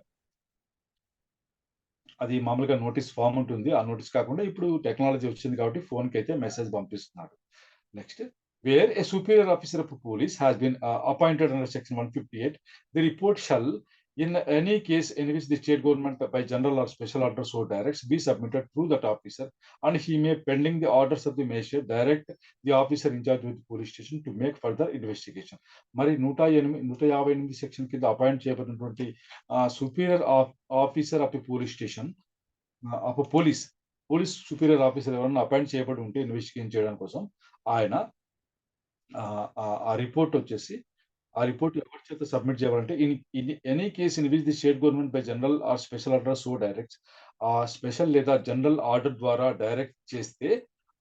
A: అది మామూలుగా నోటీస్ ఫామ్ ఉంటుంది. ఆ నోటీస్ కాకుండా ఇప్పుడు టెక్నాలజీ వచ్చింది కాబట్టి ఫోన్ కి అయితే మెసేజ్ పంపిస్తున్నాడు. Next, where a superior officer of police has been appointed under section 158, the report shall, in any case in which the state government by general or special order so directs, be submitted through that officer, and he may, pending the orders of the magistrate, direct the officer in charge of the police station to make further investigation. మరి 158 సెక్షన్ కింద అపాయింట్ చేయబడినటువంటి superior officer of a police station, of a police superior officer ఎవరైనా అపాయింట్ చేయబడి ఉంటే ఇన్వెస్టిగేషన్ చేయడం కోసం, ఆయన ఆ రిపోర్ట్ వచ్చేసి, ఆ రిపోర్ట్ ఎవరి చేత సబ్మిట్ చేయాలంటే, in any case in which the state government by general or special order so directs, ఆ స్పెషల్ లేదా జనరల్ ఆర్డర్ ద్వారా డైరెక్ట్ చేస్తే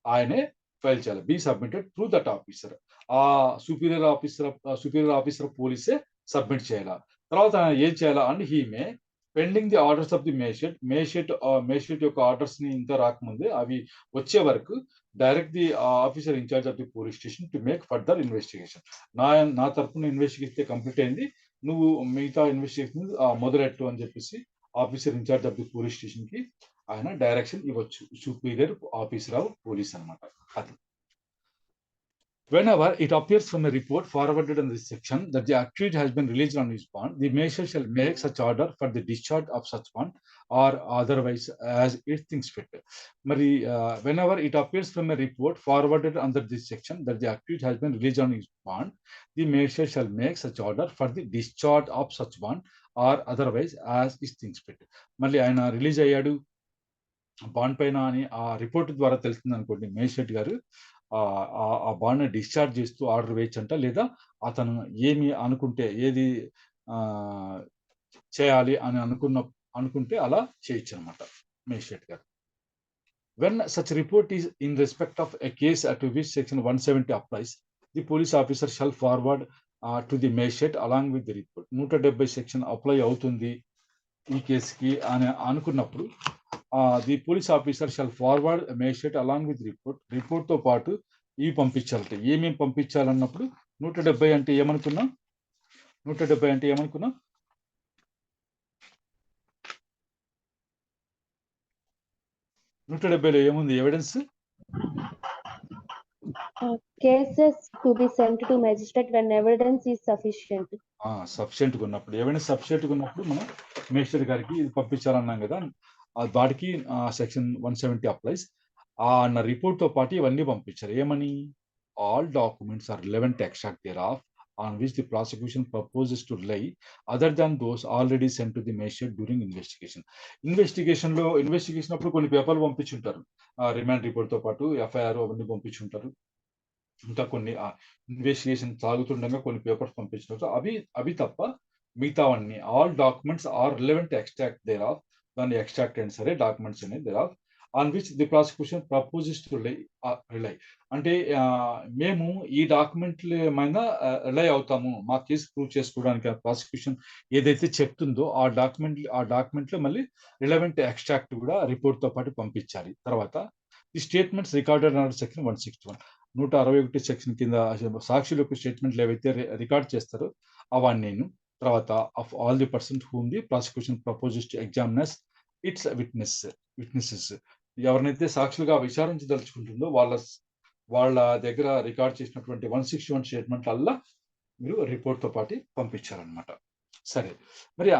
A: ఆయనే ఫైల్ చేయాలి. Be submitted through that officer. ఆ సుపీరియర్ ఆఫీసర్ పోలీసే సబ్మిట్ చేయాలి. తర్వాత ఏం చేయాలా and he may pending the orders of the magistrate యొక్క ఆర్డర్స్ ని ఇంకా రాకముందే అవి వచ్చే వరకు direct the officer in charge of the police station to make further investigation. నా తరఫున ఇన్వెస్టిగేషన్ కంప్లీట్ అయింది, నువ్వు మిగతా ఇన్వెస్టిగేషన్ మొదలెట్టు అని చెప్పేసి officer in charge of the police station కి ఆయన డైరెక్షన్ ఇవ్వచ్చు. సుపీరియర్ ఆఫీసర్ ఆఫ్ పోలీస్ అన్నమాట. అది whenever it appears from a report forwarded in this section that the accused has been released on his bond, the magistrate shall make such order for the discharge of such bond or otherwise as it thinks fit. Mari whenever it appears from a report forwarded under this section that the accused has been released on his bond, the magistrate shall make such order for the discharge of such bond or otherwise as it thinks fit. మళ్ళీ ఆయన రిలీజ్ అయ్యాడు బాండ్ పైన అని ఆ రిపోర్ట్ ద్వారా తెలుస్తుంది అనుకోండి, మేజిస్ట్రేట్ గారు ఆ బాండ్ డిశ్చార్జ్ చేస్తూ ఆర్డర్ వేయచ్చంట, లేదా అతను ఏమి అనుకుంటే ఏది చేయాలి అని అనుకుంటే అలా చేయొచ్చు అనమాట మేజిస్ట్రేట్ గారు. When such report is in respect of a case to which section 170 applies, the police officer shall forward to the magistrate along with the report. 170 section apply అవుతుంది ఈ కేసుకి అని అనుకున్నప్పుడు the police officer shall forward magistrate along with report తో పాటు ఇవి పంపించాలంటే ఏమేమి పంపించాలన్నప్పుడు 170 అంటే ఏమనుకున్నా 170లో ఏముంది evidence?
H: Cases to be sent to magistrate when evidence is sufficient.
A: Sufficient గా ఉన్నప్పుడు, ఎవిడెన్స్ సఫిషియెంట్ గా ఉన్నప్పుడు మనం మేజిస్ట్రేట్ గారికి ఇది పంపించాలన్నాం కదా, వాటికి సెక్షన్ 170 అప్లైస్. అన్న రిపోర్ట్ తో పాటు ఇవన్నీ పంపించారు. ఏమని? All documents or relevant extract thereof on which the prosecution proposes to rely other than those already sent to the magistrate during investigation. Investigation అప్పుడు కొన్ని పేపర్లు పంపించుంటారు, రిమాండ్ రిపోర్ట్ తో పాటు ఎఫ్ఐఆర్ అవన్నీ పంపించుంటారు. ఇంకా కొన్ని ఇన్వెస్టిగేషన్ సాగుతుండగా కొన్ని పేపర్స్ పంపించుంటారు. అవి తప్ప మిగతావన్నీ all documents or relevant extract thereof, దాన్ని ఎక్స్ట్రాక్ట్ అయిన సరే డాక్యుమెంట్స్ అనేది thereof on which the prosecution proposes to rely. అంటే మేము ఈ డాక్యుమెంట్ల మీద రిలై అవుతాము, మా కేసు ప్రూవ్ చేసుకోవడానికి ప్రాసిక్యూషన్ ఏదైతే చెప్తుందో ఆ డాక్యుమెంట్లో మళ్ళీ రిలవెంట్ ఎక్స్ట్రాక్ట్ కూడా రిపోర్ట్ తో పాటు పంపించాలి. తర్వాత the statements recorded under section 161, 161 section కింద సాక్షుల యొక్క స్టేట్మెంట్లు ఏవైతే రికార్డ్ చేస్తారో అవన్నీ. తర్వాత of all the persons whom the prosecution proposes to examiners it's witnesses, ఎవరినైతే సాక్షులుగా విచారించదలుచుకుంటుందో వాళ్ళ దగ్గర రికార్డ్ చేసినటువంటి 161 స్టేట్మెంట్ అల్లా మీరు రిపోర్ట్ తో పాటు పంపించారనమాట. సరే, మరి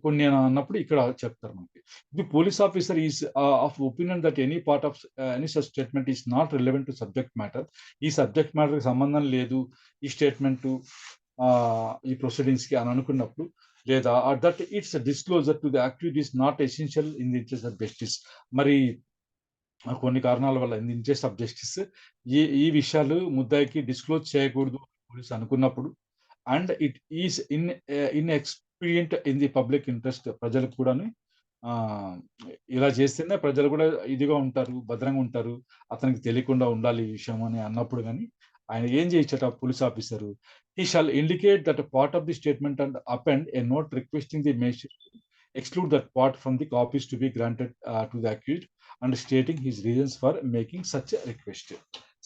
A: కొన్ని అన్నప్పుడు ఇక్కడ చెప్తారు మనకి, the police officer is of opinion that any part of any such statement is not relevant to subject matter. ఈ సబ్జెక్ట్ మ్యాటర్కి సంబంధం లేదు ఈ స్టేట్మెంట్ ఈ ప్రొసీడింగ్స్ కి అని అనుకున్నప్పుడు, లేదా that its disclosure to the activity is not essential in the interest of justice. మరి కొన్ని కారణాల వల్ల in the interest of justice ఈ విషయాలు ముద్దాయికి డిస్క్లోజ్ చేయకూడదు పోలీస్ అనుకున్నప్పుడు, and it is inexpedient in the public interest, ప్రజలకు కూడా ఇలా చేస్తేనే ప్రజలు కూడా ఇదిగా ఉంటారు, భద్రంగా ఉంటారు, అతనికి తెలియకుండా ఉండాలి ఈ విషయం అని అన్నప్పుడు కానీ ఆయన ఏం చేయొచ్చట police officer, he shall indicate that a part of the statement and append a note requesting the magistrate to exclude that part from the copies to be granted to the accused and stating his reasons for making such a request.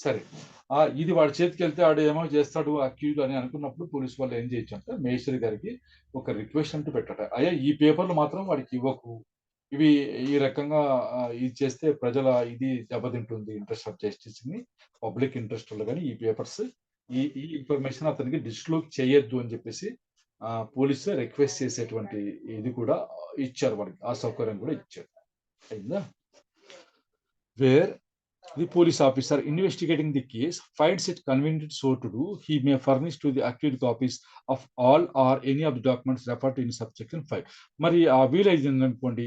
A: సరే, ఇది వాడి చేతికి వెళ్తే వాడు ఏమో చేస్తాడు అక్యూజ్ అని అనుకున్నప్పుడు పోలీసు వాళ్ళు ఏం చేయొచ్చు అంటే మేజిస్ట్రేట్ గారికి ఒక రిక్వెస్ట్ అంటూ పెట్టట, అయ్యా ఈ పేపర్లు మాత్రం వాడికి ఇవ్వకు, ఇవి ఈ రకంగా ఇది చేస్తే ప్రజల ఇది దెబ్బతింటుంది ఇంట్రెస్ట్ ఆఫ్ జస్టిస్ ని, పబ్లిక్ ఇంట్రెస్ట్ వల్ల కానీ ఈ పేపర్స్ ఈ ఇన్ఫర్మేషన్ అతనికి డిస్క్లోజ్ చేయొద్దు అని చెప్పేసి పోలీసు రిక్వెస్ట్ చేసేటువంటి ఇది కూడా ఇచ్చారు, వాడికి ఆ సౌకర్యం కూడా ఇచ్చారు. అయిందా? Wear the police officer investigating the case finds it convenient so to do, he may furnish to the accused copies of all or any of the documents referred to in subsection 5. మరి వీలైంది అనుకోండి,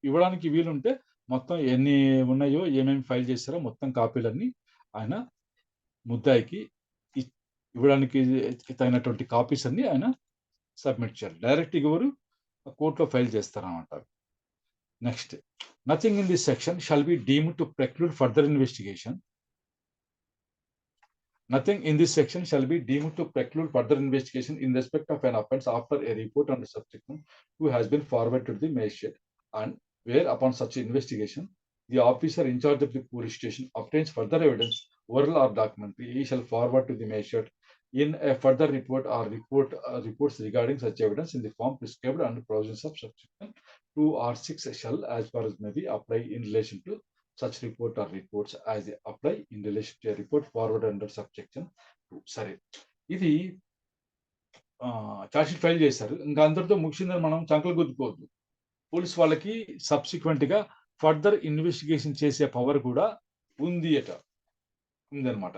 A: ఇవ్వడానికి వీలుంటే మొత్తం ఎన్ని ఉన్నాయో ఏమేమి ఫైల్ చేశారో మొత్తం కాపీలన్నీ ఆయన ముద్దాయికి ఇవ్వడానికి తగినటువంటి కాపీస్ అన్ని ఆయన సబ్మిట్ చేయాలి. డైరెక్ట్ ఎవరు కోర్టులో ఫైల్ చేస్తారన్నమాట. Next, nothing in this section shall be deemed to preclude further investigation Nothing in this section shall be deemed to preclude further investigation in respect of an offence after a report on the subsequent who has been forwarded to the magistrate, and where upon such investigation the officer in charge of the police station obtains further evidence, oral or documentary, he shall forward to the magistrate in a further report or reports regarding such evidence in the form prescribed under provisions of subsection 2 or 6 shall, as far as may be, apply in relation to such report or reports as they apply in relation to a report forward under subsection 2. సరే, ఇది చార్జ్షీట్ ఫైల్ చేశారు, ఇంకా అందరితో ముగిసిందని మనం చంకలు గుద్దుకోవద్దు. పోలీస్ వాళ్ళకి సబ్సిక్వెంట్ గా ఫర్దర్ ఇన్వెస్టిగేషన్ చేసే పవర్ కూడా ఉందన్నమాట.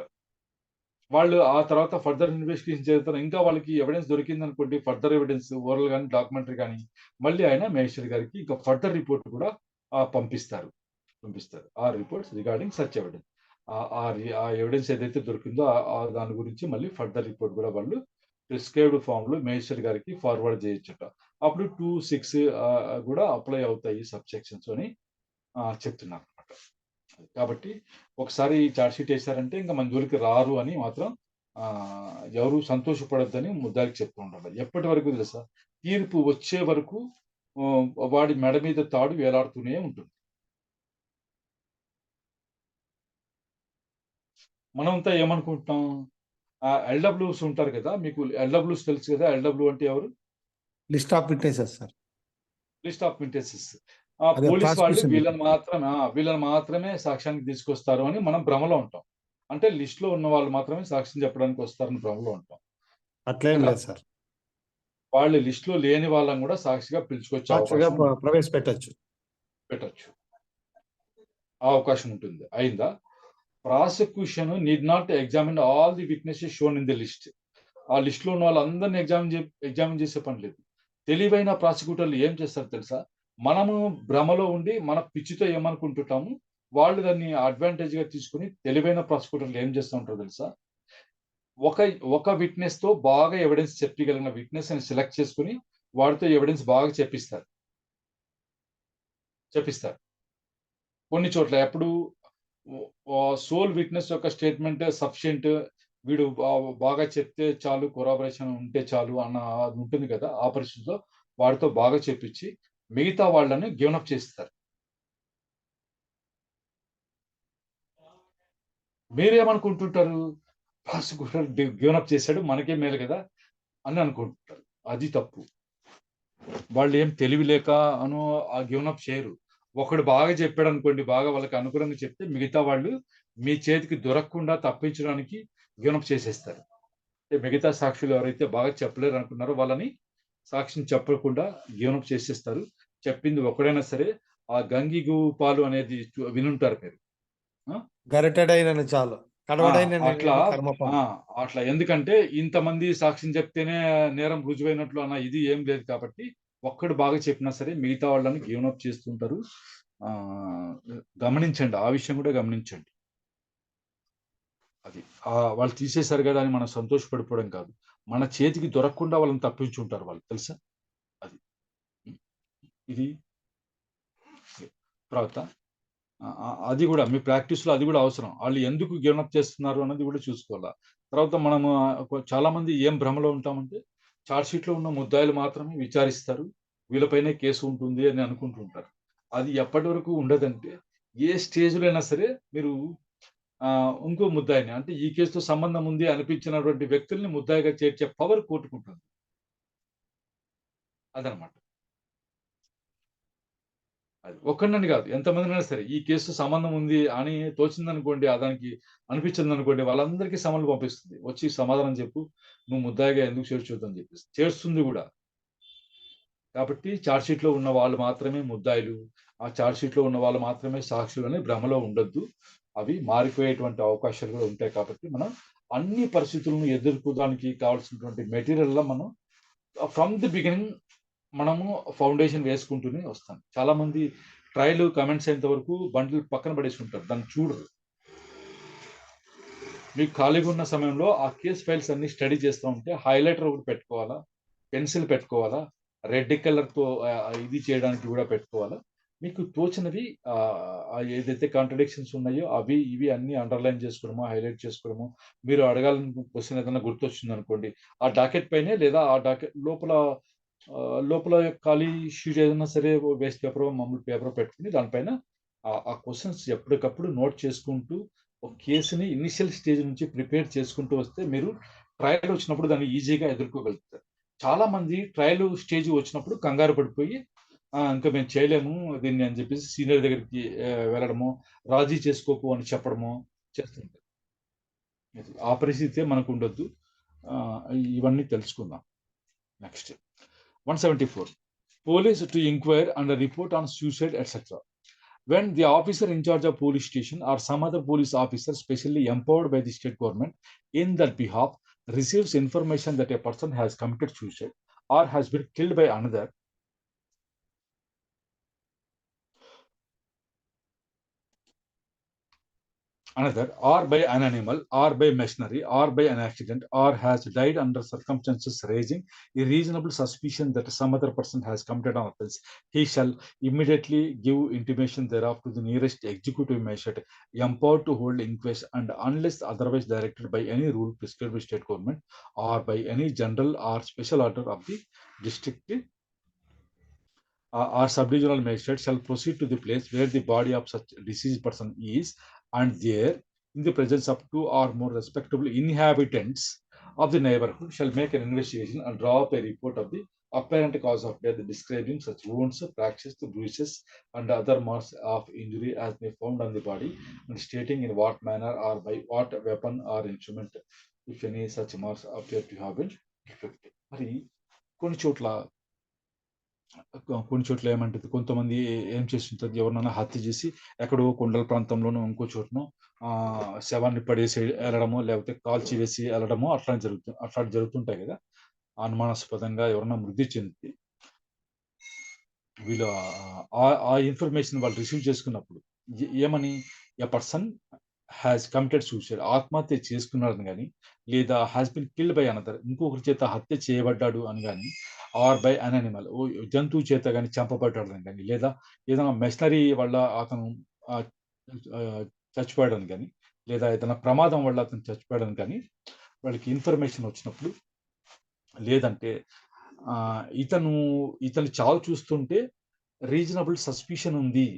A: వాళ్ళు ఆ తర్వాత ఫర్దర్ ఇన్వెస్టిగేషన్ చేస్తారు. ఇంకా వాళ్ళకి ఎవిడెన్స్ దొరికింది అనుకోండి, ఫర్దర్ ఎవిడెన్స్ ఓరల్ కానీ డాక్యుమెంటరీ కానీ, మళ్ళీ ఆయన మేజిస్ట్రేట్ గారికి ఇంకా ఫర్దర్ రిపోర్ట్ కూడా పంపిస్తారు. ఆ రిపోర్ట్స్ రిగార్డింగ్ సచ్ ఎవిడెన్స్, ఆ ఎవిడెన్స్ ఏదైతే దొరికిందో దాని గురించి మళ్ళీ ఫర్దర్ రిపోర్ట్ కూడా వాళ్ళు ప్రిస్క్రైబ్డ్ ఫామ్ లో మేజిస్ట్రేట్ గారికి ఫార్వర్డ్ చేయొచ్చట. అప్పుడు 2, 6 కూడా అప్లై అవుతాయి సబ్సెక్షన్స్ అని చెప్తున్నారు అనమాట. కాబట్టి ఒకసారి చార్జ్ షీట్ వేశారంటే ఇంకా మన జోలికి రారు అని మాత్రం ఎవరు సంతోషపడద్దని ముద్దాయికి చెప్తూ ఉండాలి. ఎప్పటి వరకు తెలుసా, తీర్పు వచ్చే వరకు వాడి మెడ మీద తాడు వేలాడుతూనే ఉంటుంది. మనంతా ఏమనుకుంటున్నాం, ఎల్డబ్ల్యూస్ ఉంటారు కదా, మీకు ఎల్డబ్ల్యూస్ తెలుసు కదా. ఎల్డబ్ల్యూ అంటే ఎవరు?
G: List of witnesses sir.
A: List of witnesses. Police వాళ్ళు వీళ్ళని మాత్రమే సాక్ష్యానికి తీసుకొస్తారు అని మనం భ్రమలో ఉంటాం. అంటే లిస్ట్ లో ఉన్న వాళ్ళు మాత్రమే సాక్ష్యం చెప్పడానికి వస్తారని భ్రమలో ఉంటాం.
G: అట్లేం లేదు సార్,
A: వాళ్ళు లిస్ట్ లో లేని వాళ్ళని కూడా సాక్షిగా పిలుచుకొచ్చే
G: ప్రవేశపెట్టచ్చు.
A: అవకాశం ఉంటుంది. అయిందా? Prosecution need not examine all the witnesses shown in the list. ఆ లిస్ట్ లో ఉన్న వాళ్ళందరినీ ఎగ్జామిన్ చేసే పని లేదు. తెలివైన ప్రాసిక్యూటర్లు ఏం చేస్తారు తెలుసా, మనము భ్రమలో ఉండి మన పిచ్చితో ఏమనుకుంటుంటాము, వాళ్ళు దాన్ని అడ్వాంటేజ్ గా తీసుకుని తెలివైన ప్రాసిక్యూటర్లు ఏం చేస్తూ ఉంటారో తెలుసా, ఒక విట్నెస్ తో బాగా ఎవిడెన్స్ చెప్పగలిగిన విట్నెస్ అని సెలెక్ట్ చేసుకుని వాడితో ఎవిడెన్స్ బాగా చెప్పిస్తారు. కొన్ని చోట్ల ఎప్పుడు సోల్ విట్నెస్ యొక్క స్టేట్మెంట్ సఫిషియెంట్, వీడు బాగా చెప్తే చాలు, కొరాబరేషన్ ఉంటే చాలు అన్న అది ఉంటుంది కదా, ఆ పరిస్థితిలో వాడితో బాగా చెప్పించి మిగతా వాళ్ళని గివనప్ చేస్తారు. మీరేమనుకుంటుంటారు, ప్రాసిక్యూటర్ గివనప్ చేశాడు మనకే మేలు కదా అని అనుకుంటుంటారు. అది తప్పు. వాళ్ళు ఏం తెలివి లేక అను ఆ గివనప్ చేయరు. ఒకడు బాగా చెప్పాడు అనుకోండి, బాగా వాళ్ళకి అనుకూలంగా చెప్తే మిగతా వాళ్ళు మీ చేతికి దొరకకుండా తప్పించడానికి గివనప్ చేసేస్తారు. మిగతా సాక్షులు ఎవరైతే బాగా చెప్పలేరు అనుకున్నారో వాళ్ళని సాక్ష్యం చెప్పకుండా గివనప్ చేసేస్తారు. చెప్పింది ఒకడైనా సరే ఆ గంగిగు పాలు అనేది వినుంటారు మీరు.
G: గరిటెడైన చాలు,
A: అట్లా ఎందుకంటే ఇంతమంది సాక్ష్యం చెప్తేనే నేరం రుజువైనట్లు అన్న ఇది ఏం లేదు. కాబట్టి ఒక్కడు బాగా చెప్పినా సరే మిగతా వాళ్ళని గివనప్ చేస్తుంటారు. గమనించండి, ఆ విషయం కూడా గమనించండి. అది వాళ్ళు తీసేశారు కదా అని మనం సంతోషపడిపోవడం కాదు, మన చేతికి దొరకకుండా వాళ్ళని తప్పించుంటారు వాళ్ళు, తెలుసా. ఇది తర్వాత అది కూడా మీ ప్రాక్టీస్లో అది కూడా అవసరం. వాళ్ళు ఎందుకు గివనప్ చేస్తున్నారు అన్నది కూడా చూసుకోవాలా. తర్వాత మనము చాలా మంది ఏం భ్రమలో ఉంటామంటే ఛార్జ్షీట్లో ఉన్న ముద్దాయిలు మాత్రమే విచారిస్తారు, వీళ్ళపైనే కేసు ఉంటుంది అని అనుకుంటుంటారు. అది ఎప్పటి వరకు ఉండదంటే ఏ స్టేజ్లో అయినా సరే మీరు ఇంకో ముద్దాయిని, అంటే ఈ కేసుతో సంబంధం ఉంది అనిపించినటువంటి వ్యక్తుల్ని ముద్దాయిగా చేర్చే పవర్ కోర్టుకుంటుంది. అదనమాట. అది ఒక్కడిని కాదు, ఎంతమందినైనా సరే ఈ కేసు సంబంధం ఉంది అని తోచిందనుకోండి, దానికి అనిపించింది అనుకోండి, వాళ్ళందరికీ సమన్లు పంపిస్తుంది. వచ్చి సమాధానం చెప్పు, నువ్వు ముద్దాయిగా ఎందుకు చేర్చొద్దని చెప్పేసి చేస్తుంది కూడా. కాబట్టి ఛార్జ్షీట్లో ఉన్న వాళ్ళు మాత్రమే ముద్దాయిలు, ఆ ఛార్జ్షీట్లో ఉన్న వాళ్ళు మాత్రమే సాక్షులు అని భ్రమలో ఉండొద్దు. అవి మారిపోయేటువంటి అవకాశాలు కూడా ఉంటాయి. కాబట్టి మనం అన్ని పరిస్థితులను ఎదుర్కోవడానికి కావాల్సినటువంటి మెటీరియల్లో మనం ఫ్రమ్ ది బిగినింగ్ మనము ఫౌండేషన్ వేసుకుంటూనే వస్తాం. చాలా మంది ట్రయల్ కమెంట్స్ అయ్యేంత వరకు బండ్లు పక్కన పడేసుకుంటారు, దాన్ని చూడరు. మీకు ఖాళీగా ఉన్న సమయంలో ఆ కేస్ ఫైల్స్ అన్ని స్టడీ చేస్తూ ఉంటే హైలైటర్ ఒకటి పెట్టుకోవాలా, పెన్సిల్ పెట్టుకోవాలా, రెడ్ కలర్తో ఇది చేయడానికి కూడా పెట్టుకోవాలా. మీకు తోచినవి ఏదైతే కాంట్రడిక్షన్స్ ఉన్నాయో అవి ఇవి అన్ని అండర్లైన్ చేసుకోవడము, హైలైట్ చేసుకోవడము, మీరు అడగాలని క్వశ్చన్ ఏదైనా గుర్తొచ్చింది అనుకోండి, ఆ డాకెట్ పైనే లేదా ఆ డాకెట్ లోపల ఖాళీ షీట్ ఏదైనా సరే వేస్ట్ పేపర్ మామూలు పేపర్ పెట్టుకుని దానిపైన ఆ క్వశ్చన్స్ ఎప్పటికప్పుడు నోట్ చేసుకుంటూ ఒక కేసుని ఇనిషియల్ స్టేజ్ నుంచి ప్రిపేర్ చేసుకుంటూ వస్తే మీరు ట్రయల్ వచ్చినప్పుడు దాన్ని ఈజీగా ఎదుర్కోగలుగుతారు. చాలా మంది ట్రయల్ స్టేజ్ వచ్చినప్పుడు కంగారు పడిపోయి ఇంకా మేము చేయలేము దీన్ని అని చెప్పేసి సీనియర్ దగ్గరికి వెళ్ళడము, రాజీ చేసుకోకు అని చెప్పడము చేస్తుంటారు. ఆ పరిస్థితే మనకు ఉండొద్దు. ఇవన్నీ తెలుసుకుందాం. Next 174. Police to inquire and report on suicide, etc. When the officer in charge of police station or some other police officer specially empowered by the state government in that behalf receives information that a person has committed suicide or has been killed by another, or by an animal, or by machinery, or by an accident, or has died under circumstances raising a reasonable suspicion that some other person has committed an offense, he shall immediately give intimation thereof to the nearest executive magistrate empowered to hold inquest, and unless otherwise directed by any rule prescribed by state government or by any general or special order of the district or sub-divisional magistrate, shall proceed to the place where the body of such deceased person is, and there, in the presence of 2 or more respectable inhabitants of the neighborhood, shall make an investigation and draw up a report of the apparent cause of death, describing such wounds, fractures, bruises, and other marks of injury as may found on the body, and stating in what manner or by what weapon or instrument, if any such marks appear to have been inflicted. మరి కొన్ని చోట్ల ఏమంటుంది, కొంతమంది ఏం చేస్తుంటుంది, ఎవరినైనా హత్య చేసి ఎక్కడో కొండల ప్రాంతంలోనూ ఇంకో చోటనో శవాన్ని పడేసి వెళ్ళడమో లేకపోతే కాల్చి వేసి వెళ్ళడమో అట్లా జరుగుతుంటాయి కదా. అనుమానాస్పదంగా ఎవరన్నా మృతి చెంది వీళ్ళు ఆ ఇన్ఫర్మేషన్ వాళ్ళు రిసీవ్ చేసుకున్నప్పుడు ఏమని, a person has committed suicide, ఆత్మహత్య చేసుకున్నారని కానీ, లేదా has been killed by another, ఇంకొకరి చేత హత్య చేయబడ్డాడు అని కానీ, ఆర్ బై అన్ అనిమల్, జంతువు చేత కానీ చంపబడ్డాడు అని కానీ, లేదా ఏదైనా మెషనరీ వల్ల అతను చచ్చిపోయాడని కానీ, లేదా ఏదైనా ప్రమాదం వల్ల అతను చచ్చిపోయాడని కానీ వాళ్ళకి ఇన్ఫర్మేషన్ వచ్చినప్పుడు, లేదంటే ఇతను చావు చూస్తుంటే రీజనబుల్ సస్పిషన్ ఉంది,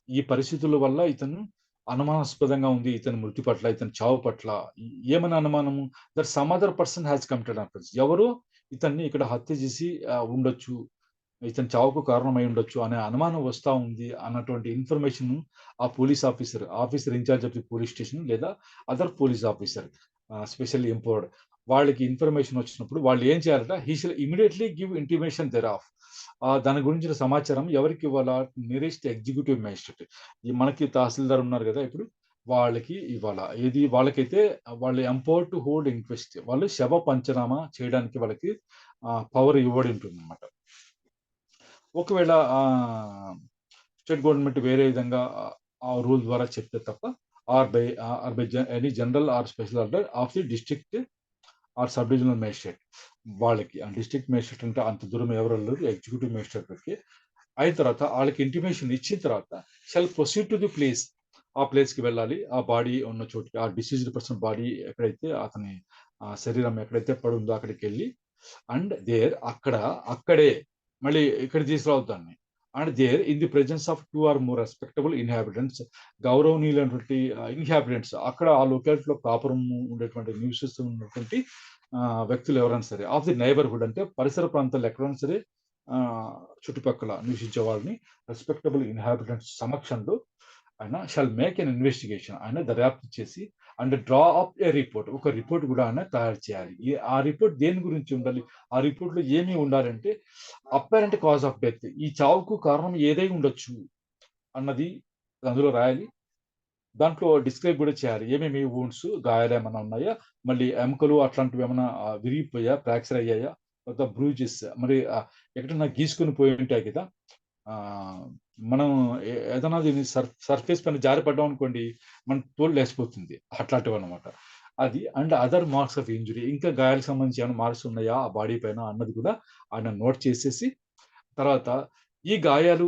A: ఈ పరిస్థితుల వల్ల ఇతను అనుమానాస్పదంగా ఉంది, ఇతని మృతి పట్ల, ఇతని చావు పట్ల ఏమని అనుమానము, that some other person has committed offence, ఎవరో ఇతన్ని ఇక్కడ హత్య చేసి ఉండొచ్చు, ఇతని చావుకు కారణమై ఉండొచ్చు అనే అనుమానం వస్తూ ఉంది అన్నటువంటి ఇన్ఫర్మేషన్ ఆ police officer in charge of the police station లేదా other police officer specially empowered వాళ్ళకి ఇన్ఫర్మేషన్ వచ్చినప్పుడు వాళ్ళు ఏం చేయాలట, he shall immediately give intimation thereof, దాని గురించిన సమాచారం ఎవరికి ఇవ్వాలా, నియరెస్ట్ ఎగ్జిక్యూటివ్ మేజిస్ట్రేట్, మనకి తహసీల్దార్ ఉన్నారు కదా ఇప్పుడు, వాళ్ళకి ఇవ్వాలా. ఏది వాళ్ళకైతే వాళ్ళు ఎంపవర్డ్ టు హోల్డ్ ఇంక్వెస్ట్, వాళ్ళు శవ పంచనామా చేయడానికి వాళ్ళకి పవర్ ఇవ్వబడి ఉంటుంది అన్నమాట. ఒకవేళ స్టేట్ గవర్నమెంట్ వేరే విధంగా ఆ రూల్ ద్వారా చెప్తే తప్ప, or by any general or special order of the district or sub divisional magistrate, వాళ్ళకి డిస్ట్రిక్ట్ మేజిస్ట్రేట్ అంటే అంత దూరం ఎవరు లేరు, ఎగ్జిక్యూటివ్ మేజిస్ట్రేట్కి అయిన తర్వాత వాళ్ళకి ఇంటిమేషన్ ఇచ్చిన తర్వాత shall proceed to the place, ఆ ప్లేస్కి వెళ్ళాలి, ఆ బాడీ ఉన్న చోటుకి, ఆ డిసీజ్డ్ పర్సన్ బాడీ ఎక్కడైతే అతని శరీరం ఎక్కడైతే పడి ఉందో అక్కడికి వెళ్ళి, అండ్ అక్కడే మళ్ళీ ఇక్కడ తీసుకురావద్దు దాన్ని, and there in the presence of 2 or more respectable inhabitants, గౌరవనీయులైనటువంటి ఇన్హాబిటెంట్స్, అక్కడ ఆ లొకాలిటీలో కాపురం ఉండేటువంటి నివసిస్తున్నటువంటి వ్యక్తులు ఎవరైనా సరే, ఆఫ్ ది నైబర్హుడ్ అంటే పరిసర ప్రాంతాల్లో ఎక్కడైనా సరే చుట్టుపక్కల నివసించే వాళ్ళని రెస్పెక్టబుల్ ఇన్హాబిటెంట్స్ సమక్షంలో ఆయన షాల్ మేక్ ఎన్ ఇన్వెస్టిగేషన్, ఆయన దర్యాప్తు చేసి and draw up A report, ఒక రిపోర్ట్ కూడా ఆయన తయారు చేయాలి. ఆ రిపోర్ట్ దేని గురించి ఉండాలి, ఆ రిపోర్ట్లో ఏమి ఉండాలంటే అప్పరెంట్ కాజ్ ఆఫ్ డెత్, ఈ చావుకు కారణం ఏదై ఉండొచ్చు అన్నది అందులో రాయాలి. దాంట్లో డిస్క్రైబ్ కూడా చేయాలి, ఏమేమి వూండ్స్, గాయాలు ఏమైనా ఉన్నాయా, మళ్ళీ ఎముకలు అట్లాంటివి ఏమైనా విరిగిపోయా, ఫ్రాక్చర్ అయ్యాయా, తర్వాత బ్రూజెస్, మరి ఎక్కడన్నా గీసుకుని పోయి ఉంటాయి కదా, మనం ఏదైనా దీన్ని సర్ఫేస్ పైన జారిపడ్డాం అనుకోండి మన తోలు లేచిపోతుంది, అట్లాంటివి అనమాట అది. And other marks of injury, ఇంకా గాయాలకు సంబంధించి ఏమైనా మార్క్స్ ఉన్నాయా ఆ బాడీ పైన అన్నది కూడా ఆయన నోట్ చేసేసి, తర్వాత ఈ గాయాలు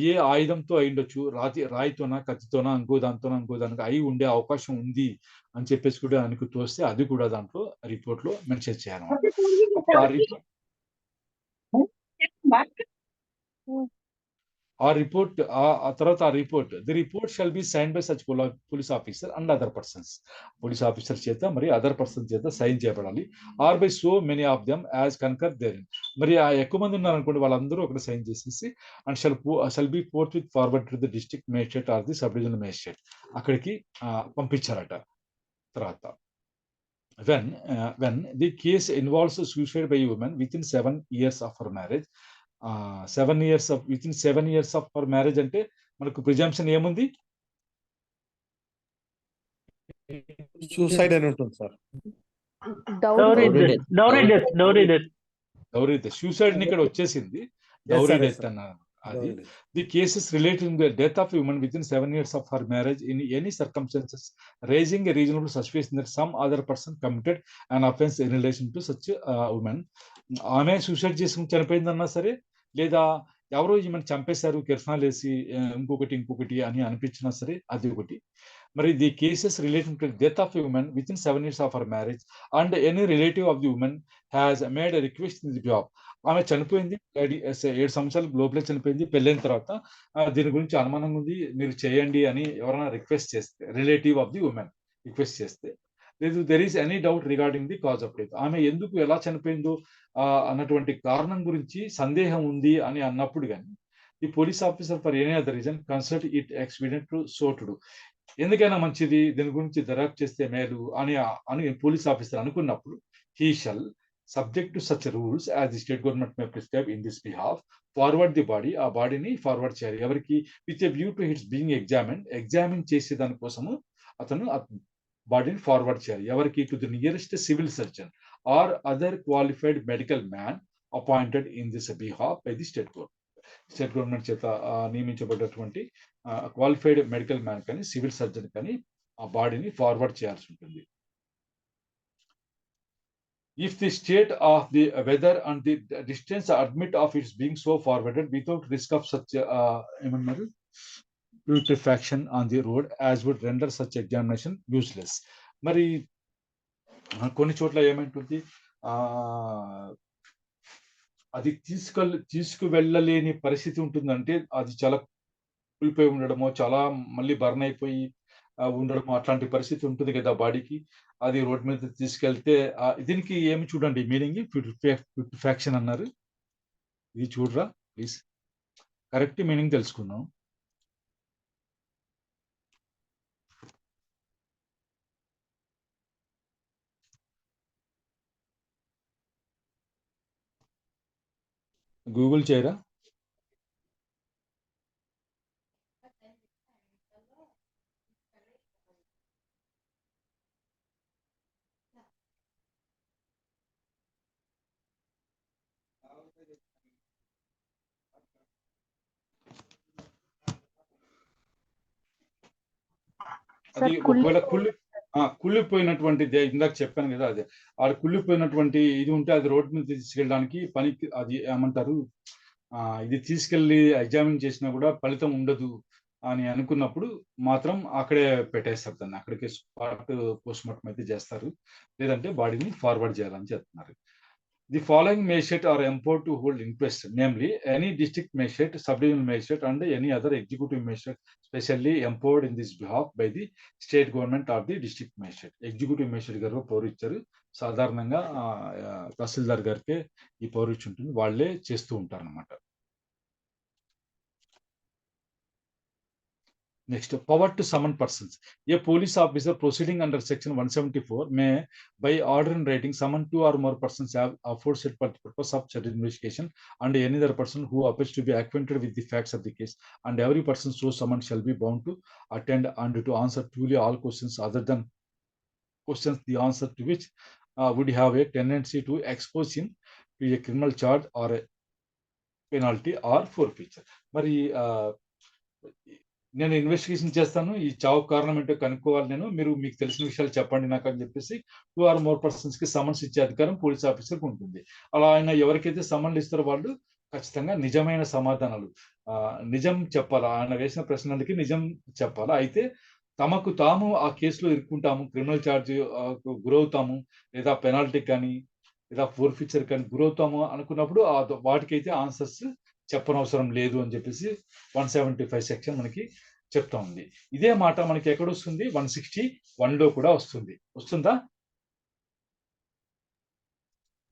A: ఏ ఆయుధంతో అయిండొచ్చు, రాయితోనా, కత్తితోనా, ఇంకో దానికి అయి ఉండే అవకాశం ఉంది అని చెప్పేసి కూడా ఆయనకు తోస్తే అది కూడా దాంట్లో రిపోర్ట్ లో మెన్షన్ చేయాలన్నమాట. ఆ report the report shall be sign by such police officer and other persons. Police officer చేత మరి అదర్ పర్సన్ చేత సైన్ చేయబడాలి. Or by so many of them as concur there. మరి ఆ ఎక్కువ మంది ఉన్నారనుకోండి, వాళ్ళందరూ ఒకటి సైన్ చేసేసి and shall be forthwith forward to the district magistrate or the sub divisional magistrate. అక్కడికి పంపించారట. తర్వాత when the case involves suicide by a woman within 7 years of her marriage, within 7 years of her marriage అంటే మనకు ప్రిజంప్షన్ ఏముంది?
G: సూసైడ్ అని ఉంటుంది సార్.
B: Dowry death.
A: సూసైడ్ ఇక్కడ వచ్చేసింది, డౌరీ డెత్ అన్నారు. అది the cases relating to the death of a woman within 7 years of her marriage in any circumstances raising a reasonable suspicion that some other person committed an offense in relation to such a woman. ఆమె సూసైడ్ చేసుకుని చనిపోయిందన్నా సరే, లేదా ఎవరో ఈమెను చంపేశారు కిరసనాలు వేసి ఇంకొకటి అని అనిపించినా సరే, అది ఒకటి. మరి the cases relating to death of a women with in 7 years of her marriage and any relative of the women has made a request in the job. ఆమె చనిపోయింది 7 సంవత్సరాల లోపలే చనిపోయింది, పెళ్ళైన తర్వాత దీని గురించి అనుమానం ఉంది, మీరు చేయండి అని ఎవరైనా రిక్వెస్ట్ చేస్తే, relative of the women request చేస్తే, లేదు there is any doubt regarding the cause of death, ఆమె ఎందుకు ఎలా చనిపోయిందో అన్నటువంటి కారణం గురించి సందేహం ఉంది అని అన్నప్పుడు కానీ the police officer for any other reason consider it expedient to so to do. ఎందుకైనా మంచిది, దీని గురించి దర్యాప్తు చేస్తే మేలు అని పోలీస్ ఆఫీసర్ అనుకున్నప్పుడు he shall, subject to such rules as the state government may prescribe in this behalf, forward the body, ఆ బాడీని ఫార్వర్డ్ చేయాలి ఎవరికి, with a view to its being examine చేసే దానికోసము అతను బాడీని ఫార్వర్డ్ చేయాలి ఎవరికి, to the nearest civil surgeon or other qualified medical man appointed in this behalf by the state government చేత నియమించబడినటువంటి క్వాలిఫైడ్ మెడికల్ మ్యాన్ కానీ సివిల్ సర్జన్ కానీ ఆ బాడీని ఫార్వర్డ్ చేయాల్సి ఉంటుంది. If the state of the weather and the distance admit of its being so forwarded without risk of such putrefaction on the road as would render such examination useless. మరి కొన్ని చోట్ల ఏమంటుంది, అది తీసుకువెళ్ళలేని పరిస్థితి ఉంటుందంటే అది చాలా కూలిపోయి ఉండడమో, చాలా మళ్ళీ బర్న్ అయిపోయి ఉండడము, అట్లాంటి పరిస్థితి ఉంటుంది కదా బాడీకి. అది రోడ్ మీద తీసుకెళ్తే దీనికి ఏమి చూడండి మీనింగ్, ప్యూట్రిఫాక్షన్ అన్నారు. ఇది చూడరా ప్లీజ్, కరెక్ట్ మీనింగ్ తెలుసుకుందాం. గూగుల్ చేయరా? అది ఒకవేళ కుళ్ళిపోయినటువంటి, ఇందాక చెప్పాను కదా, అదే ఆ కుళ్ళిపోయినటువంటి ఇది ఉంటే అది రోడ్డు మీద తీసుకెళ్ళడానికి పనికి, అది ఏమంటారు, ఇది తీసుకెళ్ళి ఎగ్జామిన్ చేసినా కూడా ఫలితం ఉండదు అని అనుకున్నప్పుడు మాత్రం అక్కడే పెట్టేస్తారు దాన్ని, అక్కడికి స్పాట్ పోస్ట్ మార్టం అయితే చేస్తారు, లేదంటే బాడీని ఫార్వర్డ్ చేయాలని చెప్తున్నారు. The following magistrate are empowered to hold inquest, namely any district magistrate, sub-divisional magistrate, and any other executive magistrate specially empowered in this behalf by the state government or the district magistrate. Executive magistrate గారు పవర్ ఇచ్చారు, సాధారణంగా తహసీల్దార్ గారికి ఈ పవర్ ఇచ్చి ఉంటుంది, వాళ్ళే చేస్తూ ఉంటారు అన్నమాట. Next, power to summon persons. A police officer proceeding under section 174 may, by order in writing, summon 2 or more persons aforesaid for the purpose of such investigation, and any other person who appears to be acquainted with the facts of the case, and every person so summoned shall be bound to attend and to answer truly all questions other than questions the answer to which would have a tendency to expose him to a criminal charge or a penalty or forfeiture. మరి నేను ఇన్వెస్టిగేషన్ చేస్తాను, ఈ చావు కారణం ఏంటో కనుక్కోవాలి, మీరు మీకు తెలిసిన విషయాలు చెప్పండి నాకు అని చెప్పేసి 2 or more persons కి సమన్స్ ఇచ్చే అధికారం పోలీస్ ఆఫీసర్కి ఉంటుంది. అలా ఆయన ఎవరికైతే సమన్లు ఇస్తారో వాళ్ళు ఖచ్చితంగా నిజమైన సమాధానాలు నిజం చెప్పాలా, ఆయన వేసిన ప్రశ్నలకి నిజం చెప్పాలా. అయితే తమకు తాము ఆ కేసులో ఇరుక్కుంటాము, క్రిమినల్ ఛార్జ్ గురవుతాము, లేదా పెనాల్టీ కానీ లేదా ఫోర్ఫిచర్ కానీ గురవుతాము అనుకున్నప్పుడు వాటికైతే ఆన్సర్స్ చెప్పనవసరం లేదు అని చెప్పేసి 175 సెక్షన్ మనకి చెప్తా ఉంది. ఇదే మాట మనకి ఎక్కడ వస్తుంది? 161 లో కూడా వస్తుందా?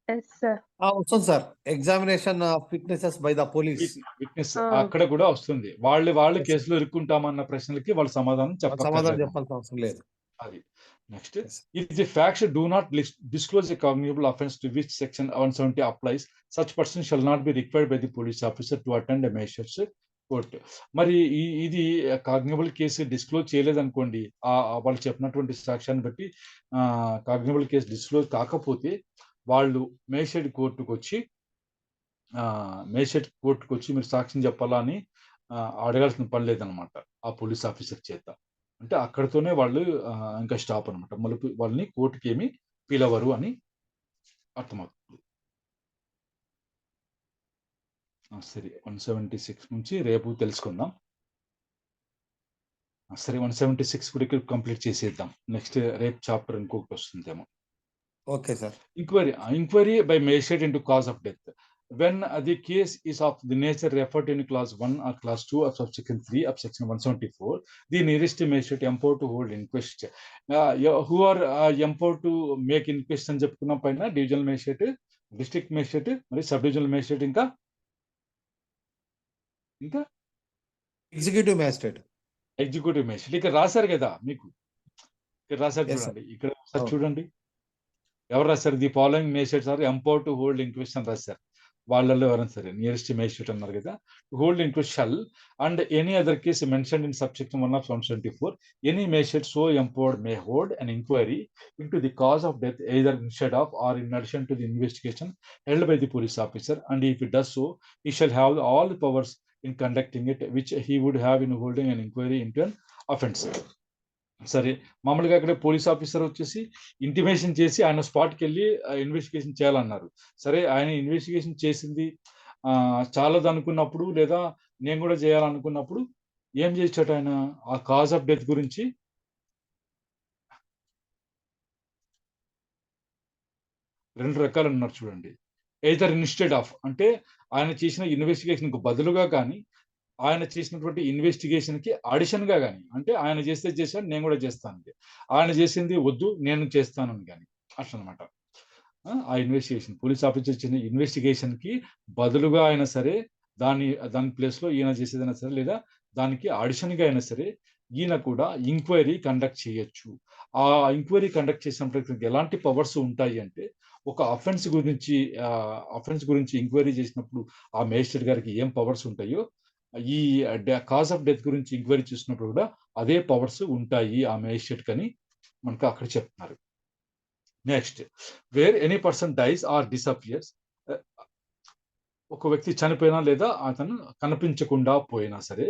H: Yes, sir.
G: వస్తుంది sir. Examination of witnesses by the police.
A: Witness
H: Ah.
A: అక్కడ కూడా వస్తుంది. వాళ్ళు
G: Yes.
A: కేసులో ఇరుక్కుంటామన్న ప్రశ్నలకి వాళ్ళు సమాధానం
G: సమాధానం
A: చెప్పక్కర్లేదు.
G: చెప్పాల్సిన అవసరం లేదు.
A: అది next,
G: Yes.
A: if the facts do not disclose a cognizable offense to which section 170 applies, such person shall not be required by the police officer to attend a magistrate's court. మరి ఇది కాగ్నిబుల్ కేసు డిస్క్లోజ్ చేయలేదు అనుకోండి, వాళ్ళు చెప్పినటువంటి సాక్ష్యాన్ని బట్టి కాగ్నిబుల్ కేసు డిస్క్లోజ్ కాకపోతే వాళ్ళు మేజిస్ట్రేట్ కోర్టుకు వచ్చి మీరు సాక్ష్యం చెప్పాలా అని అడగాల్సిన పని లేదనమాట ఆ పోలీస్ ఆఫీసర్ చేత. అంటే అక్కడితోనే వాళ్ళు ఇంకా స్టాప్ అనమాట. మళ్ళీ వాళ్ళని కోర్టుకి ఏమి పిలవరు అని అర్థమవుతుంది. సరే, 176 నుంచి రేపు తెలుసుకుందాం. సరే, 176 కూడా కంప్లీట్ చేసేద్దాం. నెక్స్ట్ రేపు చాప్టర్ ఇంకొకటి వస్తుందేమో.
G: Okay sir.
A: Inquiry by magistrate into cause of death. When the case is of the nature referred in clause 1 or clause 2 of subsection 3 of section 174, the nearest magistrate empowered to hold inquest. Who are empowered to make inquest అని చెప్పుకున్న పైన డివిజనల్ మేజిస్ట్రేట్, డిస్ట్రిక్ట్ మేజిస్ట్రేట్, మరి సబ్ డివిజనల్ మేజిస్ట్రేట్, ఇంకా
G: ఎగ్జిక్యూటివ్ మ్యాజిస్ట్రేట్.
A: Executive magistrate. ఇక్కడ రాశారు కదా మీకు, ఇక్కడ రాశారు
G: Yes, sir.
A: చూడండి, ఇక్కడ ఒకసారి
G: Oh.
A: చూడండి ఎవరు రాశారు. The following magistrates are empowered to hold inquest అని రాశారు. వాళ్ళల్లో ఎవరైనా సరే నియరెస్ట్ మేజిస్ట్రేట్ అన్నారు కదా, hold inquest shall and any other case mention in subsection 1 of 174, any magistrate so empowered may hold an inquiry into the cause of death either instead of or in addition to the investigation held by the police officer, and if it does so, he shall have all the powers in conducting it which he would have in holding an inquiry into an offense. సరే, మామూలుగా అక్కడ పోలీస్ ఆఫీసర్ వచ్చేసి ఇంటిమేషన్ చేసి ఆయన స్పాట్కి వెళ్ళి ఇన్వెస్టిగేషన్ చేయాలన్నారు. సరే, ఆయన ఇన్వెస్టిగేషన్ చేసింది చాలదు అనుకున్నప్పుడు, లేదా నేను కూడా చేయాలనుకున్నప్పుడు ఏం చేసాడు ఆయన? ఆ కాజ్ ఆఫ్ డెత్ గురించి రెండు రకాలు ఉన్నారు చూడండి. ఎయిదర్ ఇన్స్టెడ్ ఆఫ్ అంటే ఆయన చేసిన ఇన్వెస్టిగేషన్కు బదులుగా కానీ, ఆయన చేసినటువంటి ఇన్వెస్టిగేషన్ కి అడిషన్ గా కానీ, అంటే ఆయన చేస్తే చేశాను నేను కూడా చేస్తాను, ఆయన చేసింది వద్దు నేను చేస్తానని కానీ అట్లా అనమాట. ఆ ఇన్వెస్టిగేషన్ పోలీస్ ఆఫీసర్ చేసిన ఇన్వెస్టిగేషన్ కి బదులుగా అయినా సరే, దాని ప్లేస్ లో ఈయన చేసేదైనా సరే, లేదా దానికి అడిషన్ గా అయినా సరే ఈయన కూడా ఎంక్వైరీ కండక్ట్ చేయొచ్చు. ఆ ఎంక్వైరీ కండక్ట్ చేసినప్పుడు ఎలాంటి పవర్స్ ఉంటాయి అంటే, ఒక అఫెన్స్ గురించి ఎంక్వైరీ చేసినప్పుడు ఆ మేజిస్ట్రేట్ గారికి ఏం పవర్స్ ఉంటాయో, ఈ కాజ్ ఆఫ్ డెత్ గురించి ఎంక్వైరీ చేసినప్పుడు కూడా అదే పవర్స్ ఉంటాయి ఆ మేజిస్ట్రేట్ కని మనకు అక్కడ చెప్తున్నారు. Next, where any person dies or disappears, ఒక వ్యక్తి చనిపోయినా లేదా అతను కనిపించకుండా పోయినా సరే,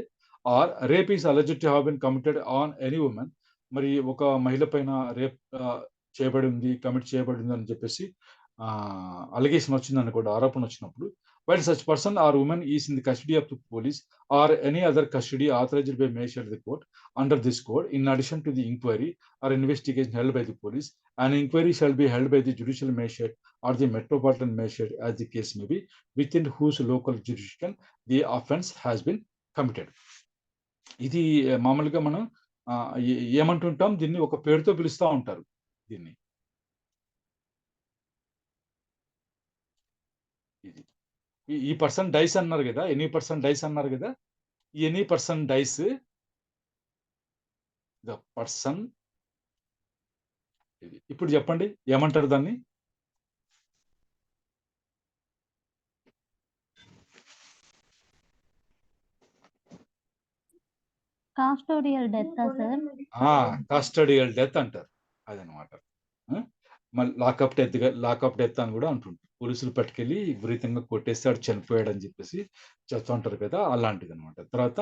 A: or rape is alleged to have been committed on any women, మరి ఒక మహిళ పైన రేప్ కమిట్ చేయబడి ఉంది అని చెప్పేసి అలిగేషన్ వచ్చింది అనుకోండి, ఆరోపణ వచ్చినప్పుడు, while such person or woman is in the custody of the police or any other custody authorized by magistrate of the court under this code, in addition to the inquiry or investigation held by the police, an inquiry shall be held by the judicial magistrate or the metropolitan magistrate as the case may be, within whose local jurisdiction the offence has been committed. ఇది మామూలుగా మనం ఏమంటుంటాం, దీన్ని ఒక పేరుతో పిలుస్తూ ఉంటారు. దీన్ని ఈ పర్సన్ డైస్ అన్నారు కదా, ఎనీ పర్సన్ డైస్ అన్నారు కదా, any person dice the person, ఇది ఇప్పుడు చెప్పండి ఏమంటారు దాన్ని?
H: Custodial death, sir.
A: Custodial death అంటారు. అదనమాట. మళ్ళీ లాకప్ డెత్ అని కూడా అంటుంటారు. పోలీసులు పట్టుకెళ్ళి విపరీతంగా కొట్టేస్తాడు, చనిపోయాడు అని చెప్పేసి చెప్తూ ఉంటారు కదా, అలాంటిది అనమాట. తర్వాత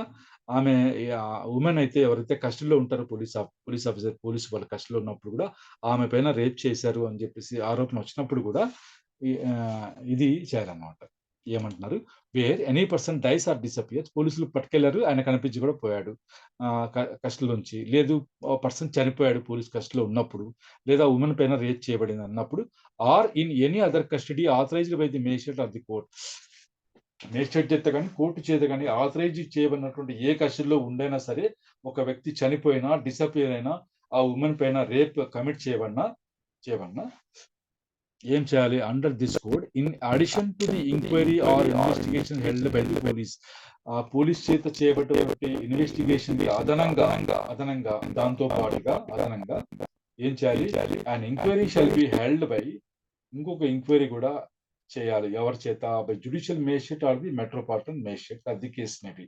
A: ఆమె ఉమెన్ అయితే ఎవరైతే కస్టడీలో ఉంటారో పోలీస్ ఆఫీసర్, పోలీసు వాళ్ళ కస్టడీలో ఉన్నప్పుడు కూడా ఆమె పైన రేప్ చేశారు అని చెప్పేసి ఆరోపణ వచ్చినప్పుడు కూడా ఇది చేయాలన్నమాట. ఏమంటున్నారు, where any person dies or disappears, పోలీసులు పట్టుకెళ్లారు, ఆయన కనిపించి కూడా పోయాడు కస్టడీలోంచి, లేదు పర్సన్ చనిపోయాడు పోలీస్ కస్టడీలో ఉన్నప్పుడు, లేదా ఉమెన్ పైన రేప్ చేయబడింది అన్నప్పుడు, or in any other custody authorised by the magistrate of the court, magistrate చేత కానీ కోర్టు చేత కానీ ఆథరైజ్ చేయబడినటువంటి ఏ కస్టడీలో ఉండైనా సరే, ఒక వ్యక్తి చనిపోయినా డిసపియర్ అయినా, ఆ ఉమెన్ పైన రేప్ కమిట్ చేయబడినా ఏం చేయాలి, under this code in addition to the inquiry or investigation held by the police, ఆ పోలీస్ చేత చేయబడినటువంటి ఇన్వెస్టిగేషన్ కి అదనంగా దాంతో పాటుగా అదనంగా ఏం చేయాలి, and enquiry shall be held by, ఇంకొక ఎంక్వైరీ కూడా చేయాలి ఎవరి చేత, by judicial magistrate or the metropolitan magistrate of the case may be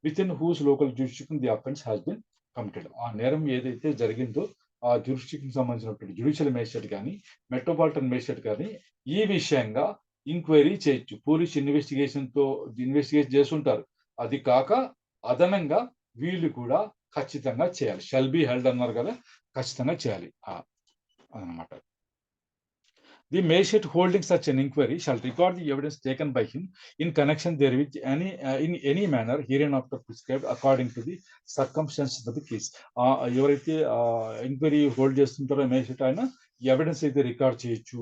A: within whose local jurisdiction the offence has been committed, ఆ నేరం ఏదైతే జరిగిందో ఆ జ్యుడిషియన్ సంబంధించినటువంటి జ్యుడిషియల్ మేజిస్ట్రేట్ కానీ మెట్రోపాలిటన్ మేజిస్ట్రేట్ కానీ ఈ విషయంగా ఎంక్వైరీ చేయొచ్చు. పోలీస్ ఇన్వెస్టిగేట్ చేస్తుంటారు, అది కాక అదనంగా వీళ్ళు కూడా ఖచ్చితంగా చేయాలి. షల్ బి హెల్డ్ అన్నారు కదా, ఖచ్చితంగా చేయాలి అదనమాట. The magistrate holding such an inquiry shall record the evidence taken by him in connection therewith in any manner hereinafter prescribed according to the circumstances of the case. ఎవరైతే ఎంక్వైరీ హోల్డ్ చేస్తుంటారో మేజిస్ట్రేట్ ఆయన ఎవిడెన్స్ అయితే రికార్డ్ చేయొచ్చు,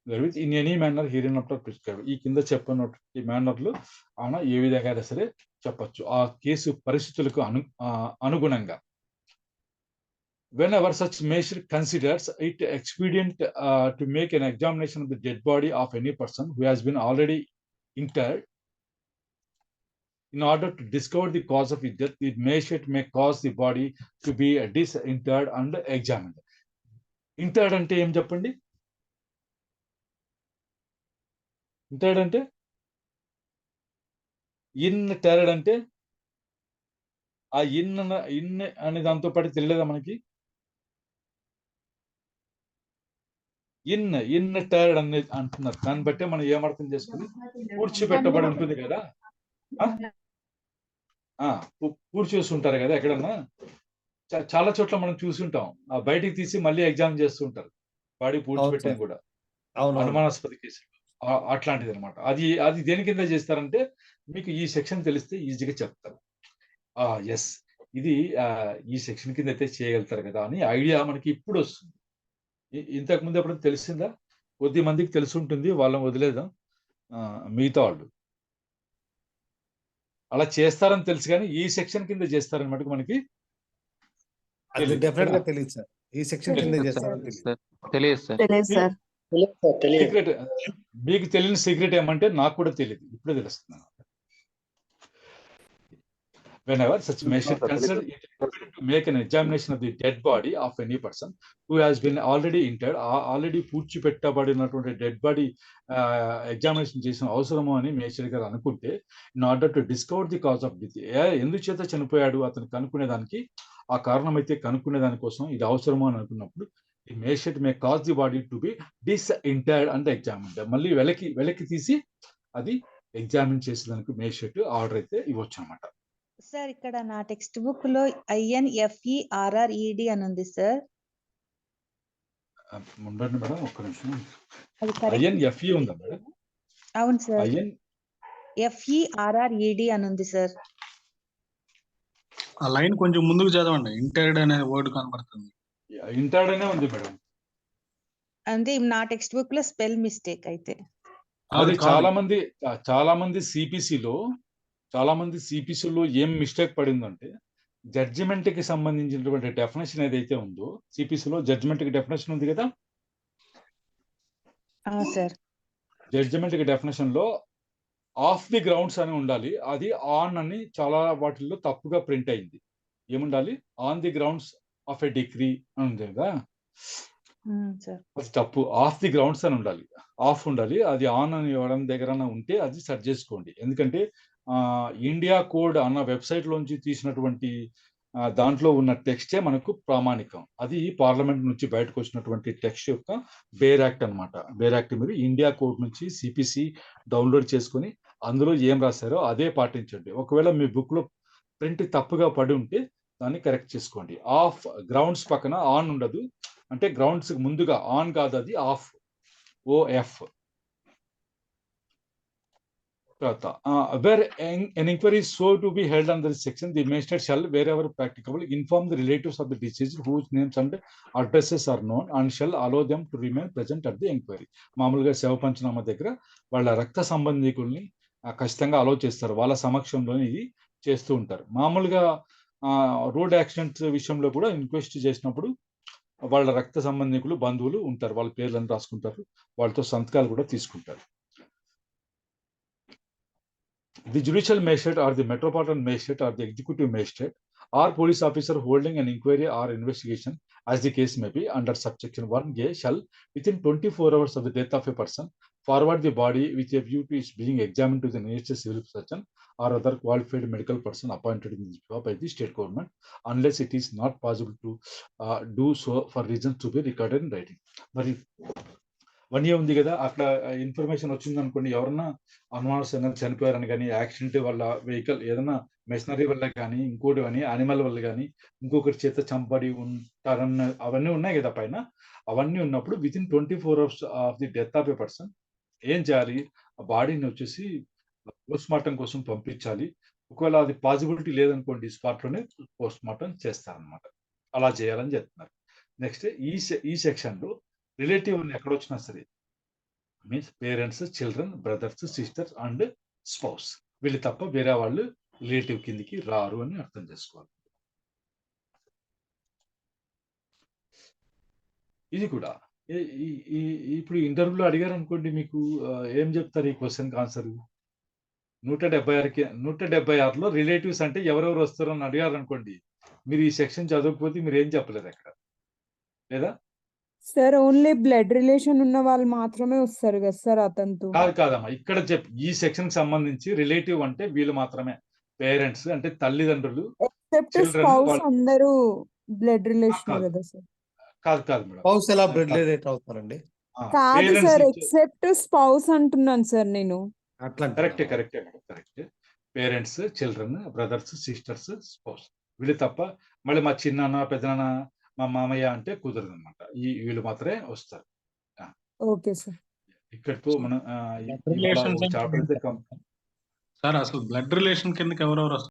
A: therewith in any manner hereinafter prescribed, ఈ కింద చెప్పినటువంటి మేనర్లు ఆయన ఏ విధంగా అయినా సరే చెప్పచ్చు ఆ కేసు పరిస్థితులకు అనుగుణంగా. Whenever such magistrate considers it expedient to make an examination of the dead body of any person who has been already interred, in order to discover the cause of his death, the magistrate may cause the body to be disinterred and examined. Interred అంటే ఏం చెప్పండి, interred అంటే interred అంటే ఆ ఇన్ అనే దాంతో పాటు తెలియదా మనకి, టైర్డ్ అనేది అంటున్నారు, దాన్ని బట్టే మనం ఏమర్థం చేసుకుని పూడ్చిపెట్టబడి ఉంటుంది కదా, పూడ్చేసి ఉంటారు కదా ఎక్కడన్నా, చాలా చోట్ల మనం చూసుంటాం, బయటికి తీసి మళ్ళీ ఎగ్జామ్ చేస్తూ ఉంటారు బాడీ పూడ్చిపెట్టింది కూడా అనుమానాస్పద కేసులు, అట్లాంటిది అనమాట. అది దేని కింద చేస్తారంటే మీకు ఈ సెక్షన్ తెలిస్తే ఈజీగా చెప్తారు. ఎస్ ఇది ఈ సెక్షన్ కింద అయితే చేయగలుగుతారు కదా అని ఐడియా మనకి ఇప్పుడు వస్తుంది. ఇంతకు ముందు ఎప్పుడు తెలిసిందా, కొద్ది మందికి తెలిసి ఉంటుంది, వాళ్ళని వదిలేదాం, మిగతా వాళ్ళు అలా చేస్తారని తెలుసు కానీ ఈ సెక్షన్ కింద చేస్తారని మటుకు మనకి సీక్రెట్. మీకు తెలియని సీక్రెట్ ఏమంటే నాకు కూడా తెలియదు, ఇప్పుడే తెలుస్తున్నాను. Whenever such magistrate consider it to make an examination of the dead body of any person who has been already interred, already పూడ్చిపెట్టబడినటువంటి డెడ్ బాడీ ఎగ్జామినేషన్ చేసిన అవసరము అని మేజిస్ట్రేట్ గారు అనుకుంటే, in order to discover the cause of death, ఎందుచేత చనిపోయాడు అతను కనుక్కునేదానికి, ఆ కారణం అయితే కనుక్కునే దానికోసం ఇది అవసరము అని అనుకున్నప్పుడు the magistrate may cause the body to be disinterred and examined, మళ్ళీ వెలకి తీసి అది ఎగ్జామిన్ చేసేదానికి మేజిస్ట్రేట్ ఆర్డర్ అయితే ఇవ్వచ్చు అనమాట.
I: సార్ ఇక్కడ నా టెక్స్ట్ బుక్ లో INFERRED అని ఉంది సార్.
A: ఉండండి మేడం ఒక్క నిమిషం. INFE ఉందా మేడం?
I: అవును సార్, FERRED అని ఉంది సార్.
F: ఆ లైన్ కొంచెం ముందుకు చదవండి, ఇంటర్డ్ అనే వర్డ్ కనబడుతుంది.
A: ఇంటర్డ్ అనే ఉంది మేడం,
I: అంటే నా టెక్స్ట్ బుక్ లో స్పెల్ మిస్టేక్ అయితే.
A: అది చాలా మంది సిపిసిలో ఏం మిస్టేక్ పడిందంటే, జడ్జిమెంట్ కి సంబంధించినటువంటి డెఫినేషన్ ఏదైతే ఉందో, సిపిసిలో జడ్జిమెంట్ కి డెఫినేషన్ ఉంది కదా, జడ్జిమెంట్ కి డెఫినేషన్ లో ఆఫ్ ది గ్రౌండ్స్ అని ఉండాలి, అది ఆన్ అని చాలా వాటిల్లో తప్పుగా ప్రింట్ అయింది. ఏముండాలి, on the grounds of a degree అని ఉంది కదా, అది తప్పు, ఆఫ్ ది గ్రౌండ్స్ అని ఉండాలి, ఆఫ్ ఉండాలి, అది ఆన్ అని ఎవరైనా దగ్గర ఉంటే అది సెర్చ్ చేసుకోండి. ఎందుకంటే ఇండియా కోడ్ అన్న వెబ్సైట్ లోంచి తీసినటువంటి దాంట్లో ఉన్న టెక్స్టే మనకు ప్రామాణికం, అది పార్లమెంట్ నుంచి బయటకు వచ్చినటువంటి టెక్స్ట్ యొక్క బేర్ యాక్ట్ అనమాట. బేర్ యాక్ట్ మీరు ఇండియా కోడ్ నుంచి సిపిసి డౌన్లోడ్ చేసుకొని అందులో ఏం రాశారో అదే పాటించండి. ఒకవేళ మీ బుక్ లో ప్రింట్ తప్పుగా పడి ఉంటే దాన్ని కరెక్ట్ చేసుకోండి. ఆఫ్ గ్రౌండ్స్ పక్కన ఆన్ ఉండదు, అంటే గ్రౌండ్స్ ముందుగా ఆన్ కాదు, అది ఆఫ్, OF. తర్వాత where an inquiry is so to be held under this section, the magistrate shall, wherever practicable, inform the relatives of the deceased whose names and addresses are known and shall allow them to remain present at the inquiry. మామూలుగా శవ పంచనామా దగ్గర వాళ్ళ రక్త సంబంధికుల్ని ఖచ్చితంగా అలో చేస్తారు, వాళ్ళ సమక్షంలోనే ఇది చేస్తూ ఉంటారు. మామూలుగా రోడ్ యాక్సిడెంట్స్ విషయంలో కూడా ఇన్క్వెస్ట్ చేసినప్పుడు వాళ్ళ రక్త సంబంధికులు బంధువులు ఉంటారు, వాళ్ళ పేర్లను రాసుకుంటారు, వాళ్ళతో సంతకాలు కూడా తీసుకుంటారు. The judicial magistrate or the metropolitan magistrate or the executive magistrate or police officer holding an inquiry or investigation, as the case may be, under subsection 1A shall, within 24 hours of the death of a person, forward the body with a view to its being examined to the nearest civil surgeon or other qualified medical person appointed in this job by the state government, unless it is not possible to do so for reasons to be recorded in writing. మరి 1A ఉంది కదా, అట్లా ఇన్ఫర్మేషన్ వచ్చింది అనుకోండి, ఎవరన్నా అనుమానాస్పదంగా చనిపోయారని కానీ, యాక్సిడెంట్ వల్ల, వెహికల్ ఏదైనా మెషినరీ వల్ల కానీ, ఇంకోటి అని యానిమల్ వల్ల కానీ, ఇంకొకటి చేత చంపబడి ఉంటారన్న అవన్నీ ఉన్నాయి కదా పైన. అవన్నీ ఉన్నప్పుడు within 24 hours of the death of A person ఏం చేయాలి, ఆ బాడీని వచ్చేసి పోస్ట్ మార్టం కోసం పంపించాలి. ఒకవేళ అది పాసిబిలిటీ లేదనుకోండి, స్పాట్లోనే పోస్ట్ మార్టం చేస్తారనమాట. అలా చేయాలని చెప్తున్నారు. నెక్స్ట్ ఈ సెక్షన్లో రిలేటివ్ ఎక్కడ వచ్చినా సరే, means parents, children, brothers, sisters and spouse, వీళ్ళు తప్ప వేరే వాళ్ళు రిలేటివ్ కిందికి రారు అని అర్థం చేసుకోవాలి. ఇది కూడా ఇప్పుడు ఇంటర్వ్యూలో అడిగారు అనుకోండి, మీకు ఏం చెప్తారు ఈ క్వశ్చన్కి ఆన్సర్? 176లో రిలేటివ్స్ అంటే ఎవరెవరు వస్తారు అని అడిగారు అనుకోండి, మీరు ఈ సెక్షన్ చదవకపోతే మీరు ఏం చెప్పలేరు అక్కడ, లేదా?
C: సార్ ఓన్లీ బ్లడ్ రిలేషన్ ఉన్న వాళ్ళు మాత్రమే వస్తారు కదా సార్ అతనితో?
A: కాదమ్మా, ఇక్కడ ఈ సెక్షన్ కి సంబంధించి రిలేటివ్ అంటే వీళ్ళు మాత్రమే, పేరెంట్స్ అంటే తల్లిదండ్రులు,
C: ఎక్సెప్ట్
A: children
C: స్పౌస్
A: వాళ్ళు-
C: అందరూ బ్లడ్ రిలేషన్
A: కాదు.
C: కదా సార్?
A: కాదు మేడం,
G: హౌస్ ఎలా బ్లడ్ రిలేట్ అవుతారండి?
C: కాదు సార్, ఎక్సెప్ట్ స్పౌస్ అంటున్నాను సార్ నేను.
G: అట్లా
A: కరెక్టే madam, correct. Parents, children, brothers, sisters, spouse, వీళ్ళు తప్ప మళ్ళీ మా చిన్నాన్న, పెద్దనాన్న, మా మామయ్య అంటే కుదరదు అనమాట. వీళ్ళు మాత్రమే వస్తారు.
C: Okay sir.
A: ఇక్కడితో మనం
F: రిలేషన్స్
A: చాప్టర్ అయితే
F: సార్, అసలు బ్లడ్ రిలేషన్ కిందకి ఎవరెవరు వస్తారు?